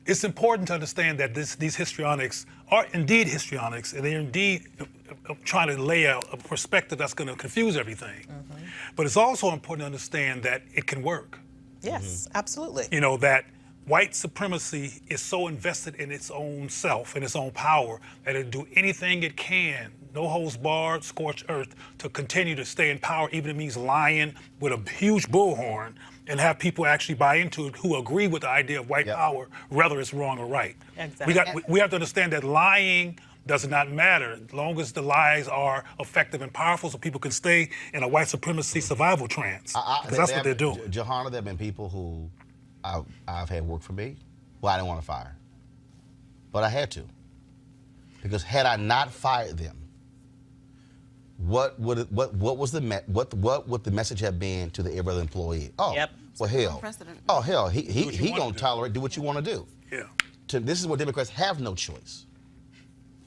E: it's important to understand that these histrionics are indeed histrionics, and they're indeed trying to lay out a perspective that's going to confuse everything. But it's also important to understand that it can work.
D: Yes, absolutely.
E: You know, that white supremacy is so invested in its own self and its own power that it'll do anything it can, no holds barred, scorched earth, to continue to stay in power, even if it means lying with a huge bullhorn and have people actually buy into it who agree with the idea of white power, whether it's wrong or right.
D: Exactly.
E: We have to understand that lying does not matter as long as the lies are effective and powerful so people can stay in a white supremacy survival trance. Because that's what they're doing.
A: Johanna, there have been people who I've had work for me who I didn't want to fire. But I had to. Because had I not fired them, what would the message have been to the every other employee? Oh, well, hell. Oh, hell, he gonna tolerate, do what you want to do.
E: Yeah.
A: This is where Democrats have no choice.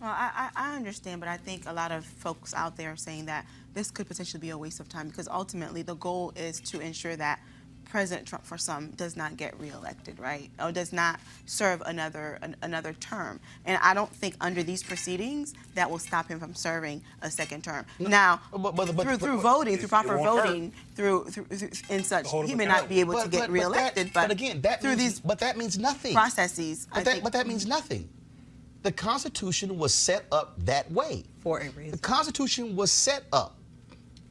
F: Well, I understand, but I think a lot of folks out there are saying that this could potentially be a waste of time because ultimately the goal is to ensure that President Trump, for some, does not get reelected, right? Or does not serve another term. And I don't think under these proceedings that will stop him from serving a second term. Now, through proper voting, and such, he may not be able to get reelected. But again,
A: that means nothing.
F: Processes.
A: But that means nothing. The Constitution was set up that way.
D: For a reason.
A: The Constitution was set up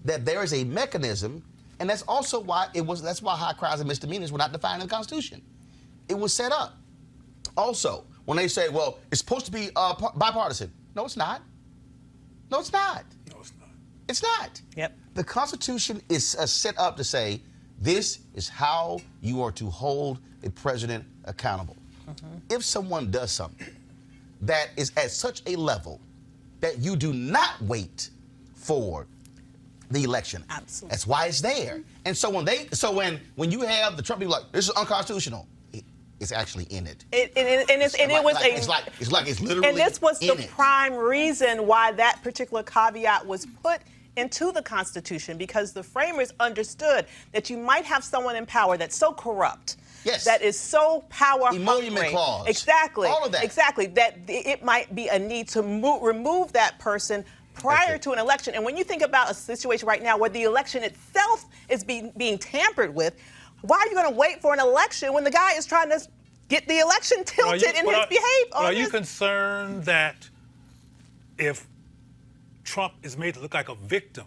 A: that there is a mechanism. And that's also why that's why high crimes and misdemeanors were not defined in the Constitution. It was set up. Also, when they say, well, it's supposed to be bipartisan. No, it's not. No, it's not.
E: No, it's not.
A: It's not.
D: Yep.
A: The Constitution is set up to say, this is how you are to hold a president accountable. If someone does something that is at such a level that you do not wait for the election.
D: Absolutely.
A: That's why it's there. And so when you have the Trump people like, this is unconstitutional, it's actually in it.
D: It's
A: literally.
D: And this was the prime reason why that particular caveat was put into the Constitution, because the framers understood that you might have someone in power that's so corrupt.
A: Yes.
D: That is so power
A: Emolument
D: hungry.
A: clause.
D: Exactly.
A: All of that.
D: Exactly. That it might be a need to remove that person prior to an election. And when you think about a situation right now where the election itself is being tampered with, why are you going to wait for an election when the guy is trying to get the election tilted in his behavior.
E: Are you concerned that if Trump is made to look like a victim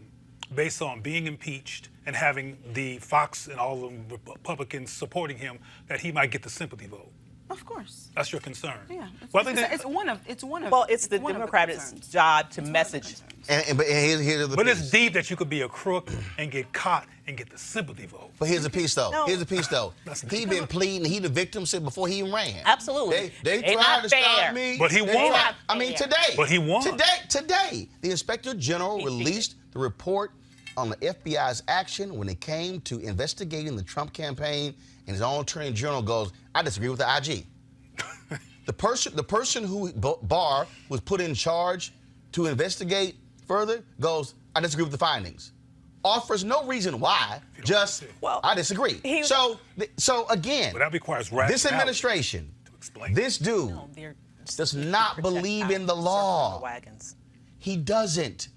E: based on being impeached and having the Fox and all the Republicans supporting him, that he might get the sympathy vote?
F: Of course.
E: That's your concern.
F: Yeah.
D: It's the Democrats' job to message.
A: But here's the
E: But
A: piece.
E: it's deep that you could be a crook and get caught and get the sympathy vote.
A: But here's the piece, though.
D: No.
A: Here's the piece, though. He been pleading. He the victim since before he even ran.
D: Absolutely.
A: They
D: They
A: tried
D: not
A: to stop
D: fair.
A: me.
E: But he
A: They
E: won.
A: tried- I mean, today.
E: But he won.
A: Today, the Inspector General released the report on the FBI's action when it came to investigating the Trump campaign, and his own Attorney General goes, I disagree with the IG. The person who Barr was put in charge to investigate further goes, I disagree with the findings. Offers no reason why, just I disagree. So again,
E: But that requires
A: this
E: rationality
A: administration,
E: to explain.
A: this dude does not believe in the law. He doesn't.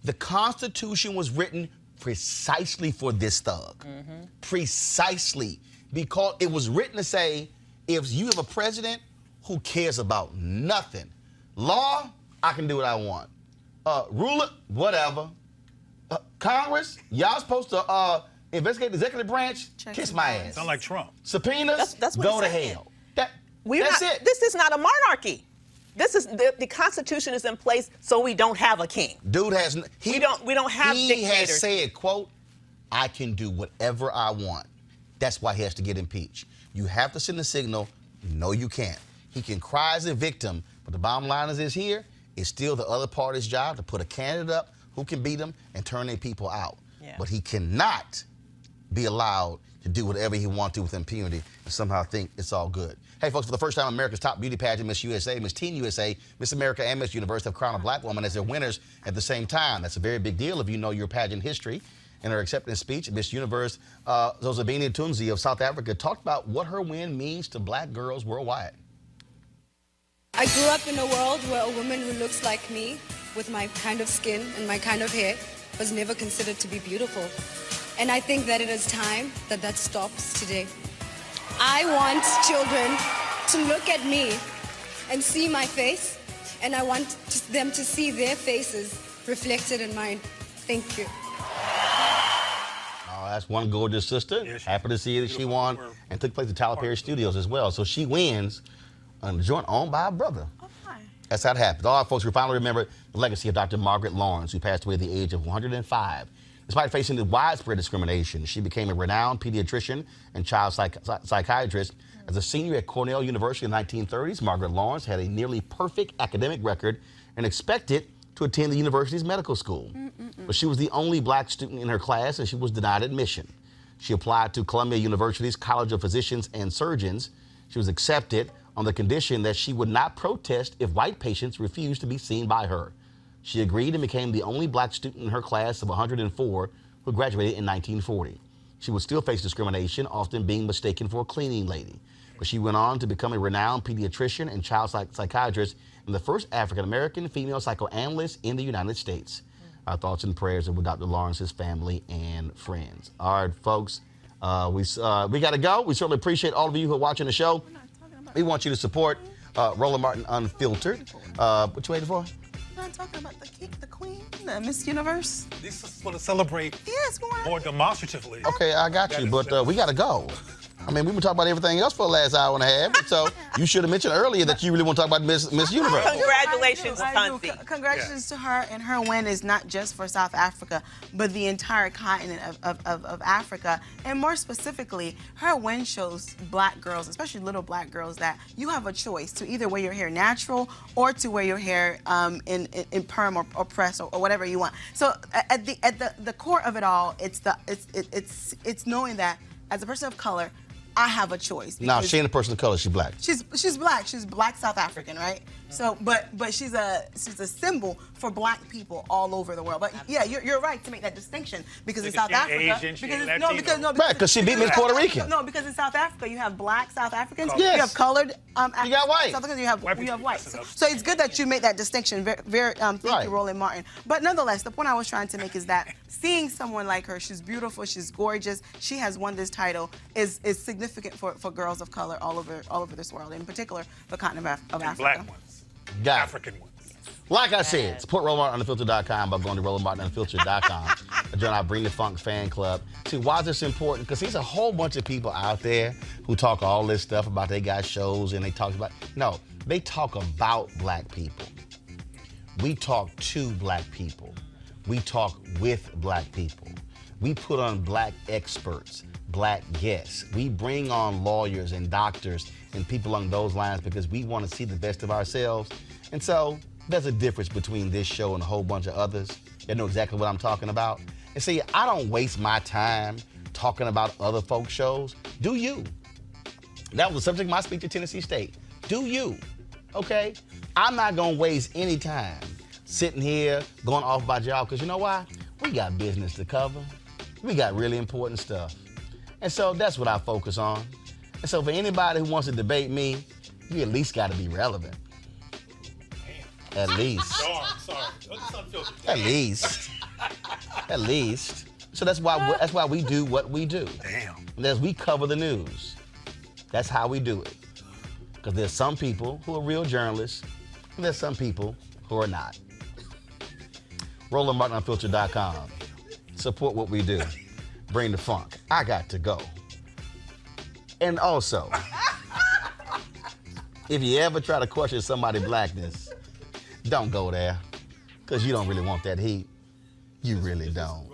A: The Constitution was written precisely for this thug. Precisely. Because it was written to say, if you have a president who cares about nothing, law, I can do what I want. Ruler, whatever. Congress, y'all supposed to investigate the executive branch? Kiss my ass.
E: Sound like Trump.
A: Subpoenas?
D: That's what
A: go to
D: he's saying.
A: hell.
D: That's it. This is not a monarchy. This is the Constitution is in place so we don't have a king.
A: Dude has
D: we don't have
A: he
D: dictators.
A: has said, quote, I can do whatever I want. That's why he has to get impeached. You have to send a signal, no, you can't. He can cry as a victim, but the bottom line is this here, it's still the other party's job to put a candidate up who can beat them and turn their people out.
D: Yeah.
A: But he cannot be allowed to do whatever he wants to with impunity and somehow think it's all good. Hey, folks, for the first time, America's top beauty pageant, Miss USA, Miss Teen USA, Miss America, and Miss Universe have crowned a black woman as their winners at the same time. That's a very big deal if you know your pageant history. In her acceptance speech, Miss Universe Zozibini Tunzi of South Africa talked about what her win means to black girls worldwide.
Q: I grew up in a world where a woman who looks like me, with my kind of skin and my kind of hair, was never considered to be beautiful. And I think that it is time that that stops today. I want children to look at me and see my face, and I want them to see their faces reflected in mine. Thank you.
A: Oh, that's one gorgeous sister. Happy to see that she won and took place at Tyler Perry Studios as well. So she wins on a joint owned by a brother. That's how it happens. All right, folks, we finally remember the legacy of Dr. Margaret Lawrence, who passed away at the age of 105. Despite facing the widespread discrimination, she became a renowned pediatrician and child psychiatrist. As a senior at Cornell University in the 1930s, Margaret Lawrence had a nearly perfect academic record and expected to attend the university's medical school. But she was the only black student in her class, and she was denied admission. She applied to Columbia University's College of Physicians and Surgeons. She was accepted on the condition that she would not protest if white patients refused to be seen by her. She agreed and became the only black student in her class of 104 who graduated in 1940. She would still face discrimination, often being mistaken for a cleaning lady. But she went on to become a renowned pediatrician and child psychiatrist and the first African-American female psychoanalyst in the United States. Our thoughts and prayers are with Dr. Lawrence's family and friends. All right, folks, we got to go. We certainly appreciate all of you who are watching the show. We want you to support Roland Martin Unfiltered. What you waiting for?
F: We're not talking about the queen, the Miss Universe.
E: This is for to celebrate more demonstratively.
A: Okay, I got you, but we got to go. I mean, we've been talking about everything else for the last hour and a half, so you should have mentioned earlier that you really want to talk about Miss Universe.
D: Congratulations,
F: I do. Congratulations to her, and her win is not just for South Africa, but the entire continent of Africa. And more specifically, her win shows black girls, especially little black girls, that you have a choice to either wear your hair natural or to wear your hair in perm or press or whatever you want. So at the core of it all, it's knowing that as a person of color, I have a choice.
A: Now, she ain't a person of color. She's black.
F: She's black. She's black South African, right? So, but she's a symbol for black people all over the world. But yeah, you're right to make that distinction because in South Africa,
E: Asian,
F: because
A: she beat Miss Puerto Rican.
F: No, because in South Africa you have black South Africans,
A: Yes.
F: you have colored,
A: you got white.
F: South Africans, you have white. So it's good that you make that distinction. Thank you, Roland Martin. But nonetheless, the point I was trying to make is that seeing someone like her, she's beautiful, she's gorgeous, she has won this title, is significant for girls of color all over this world, in particular the continent of Africa.
E: Black ones, African ones.
A: Like I said, support RolandMartinUnfiltered.com by going to RolandMartinUnfiltered.com. Join our Bring the Funk fan club. See, why is this important? Because there's a whole bunch of people out there who talk all this stuff about they got shows and they talk about, no, they talk about black people. We talk to black people. We talk with black people. We put on black experts, black guests. We bring on lawyers and doctors and people along those lines because we want to see the best of ourselves. And so there's a difference between this show and a whole bunch of others. You know exactly what I'm talking about. And see, I don't waste my time talking about other folks' shows. Do you? That was the subject of my speech at Tennessee State. Do you? Okay? I'm not going to waste any time sitting here going off about y'all because you know why? We got business to cover. We got really important stuff. And so that's what I focus on. And so for anybody who wants to debate me, you at least got to be relevant. At least.
E: Sorry.
A: At least. At least. So that's why we do what we do.
E: Damn.
A: And as we cover the news, that's how we do it. Because there's some people who are real journalists, and there's some people who are not. RolandMartinUnfiltered.com. Support what we do. Bring the funk. I got to go. And also, if you ever try to question somebody's blackness, don't go there, because you don't really want that heat. You really don't.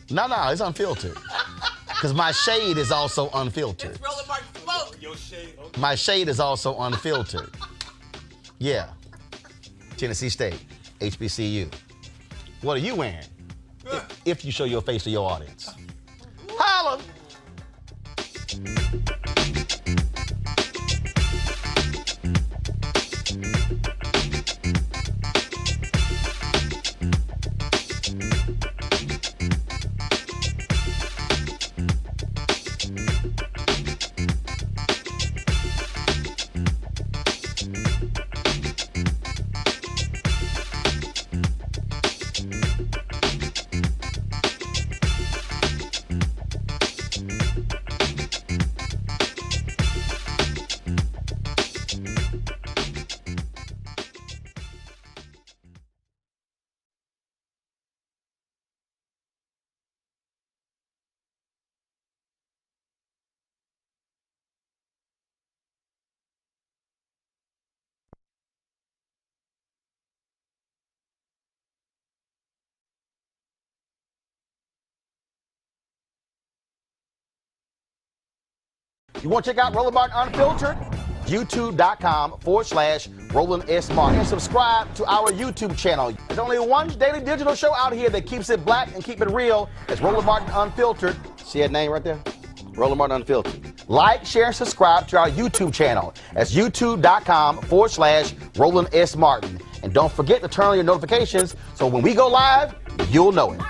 A: No, it's unfiltered. Because my shade is also unfiltered. My shade is also unfiltered. Yeah. Tennessee State, HBCU. What are you wearing? If you show your face to your audience. Holla! You want to check out Roland Martin Unfiltered? YouTube.com/Roland S. Martin. And subscribe to our YouTube channel. There's only one daily digital show out here that keeps it black and keep it real. It's Roland Martin Unfiltered. See that name right there? Roland Martin Unfiltered. Like, share, and subscribe to our YouTube channel. That's YouTube.com/Roland S. Martin. And don't forget to turn on your notifications so when we go live, you'll know it.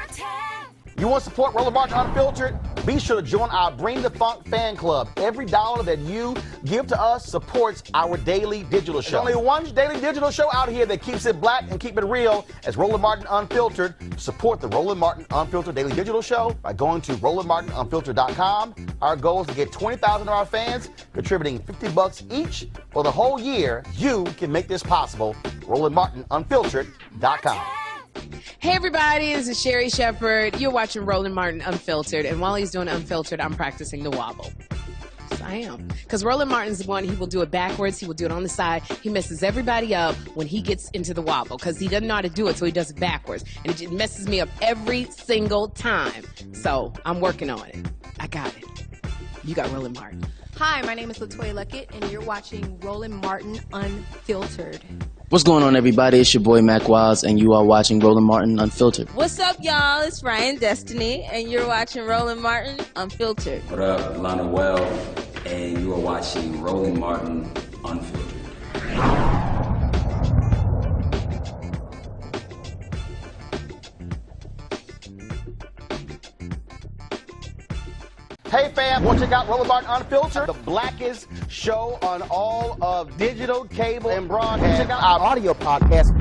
A: You want to support Roland Martin Unfiltered? Be sure to join our Bring the Funk fan club. Every dollar that you give to us supports our daily digital show. There's only one daily digital show out here that keeps it black and keep it real. It's Roland Martin Unfiltered. Support the Roland Martin Unfiltered daily digital show by going to RolandMartinUnfiltered.com. Our goal is to get 20,000 of our fans contributing $50 each for the whole year. You can make this possible. RolandMartinUnfiltered.com.
R: Hey everybody, this is Sherry Shepherd. You're watching Roland Martin Unfiltered, and while he's doing Unfiltered, I'm practicing the wobble. Yes, I am. Because Roland Martin's the one, he will do it backwards, he will do it on the side. He messes everybody up when he gets into the wobble, because he doesn't know how to do it, so he does it backwards. And it messes me up every single time. So, I'm working on it. I got it. You got Roland Martin.
S: Hi, my name is LaToya Luckett, and you're watching Roland Martin Unfiltered.
T: What's going on, everybody? It's your boy Mac Wiles, and you are watching Roland Martin Unfiltered.
U: What's up, y'all? It's Ryan Destiny, and you're watching Roland Martin Unfiltered.
V: What up, Lana Well, and you are watching Roland Martin Unfiltered.
A: Hey fam, want to check out Roland Martin Unfiltered, the blackest show on all of digital, cable, and broadcast. Check out our audio podcast.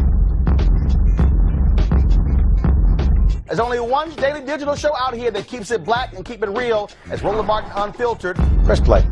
A: There's only one daily digital show out here that keeps it black and keep it real. It's Roland Martin Unfiltered. Press play.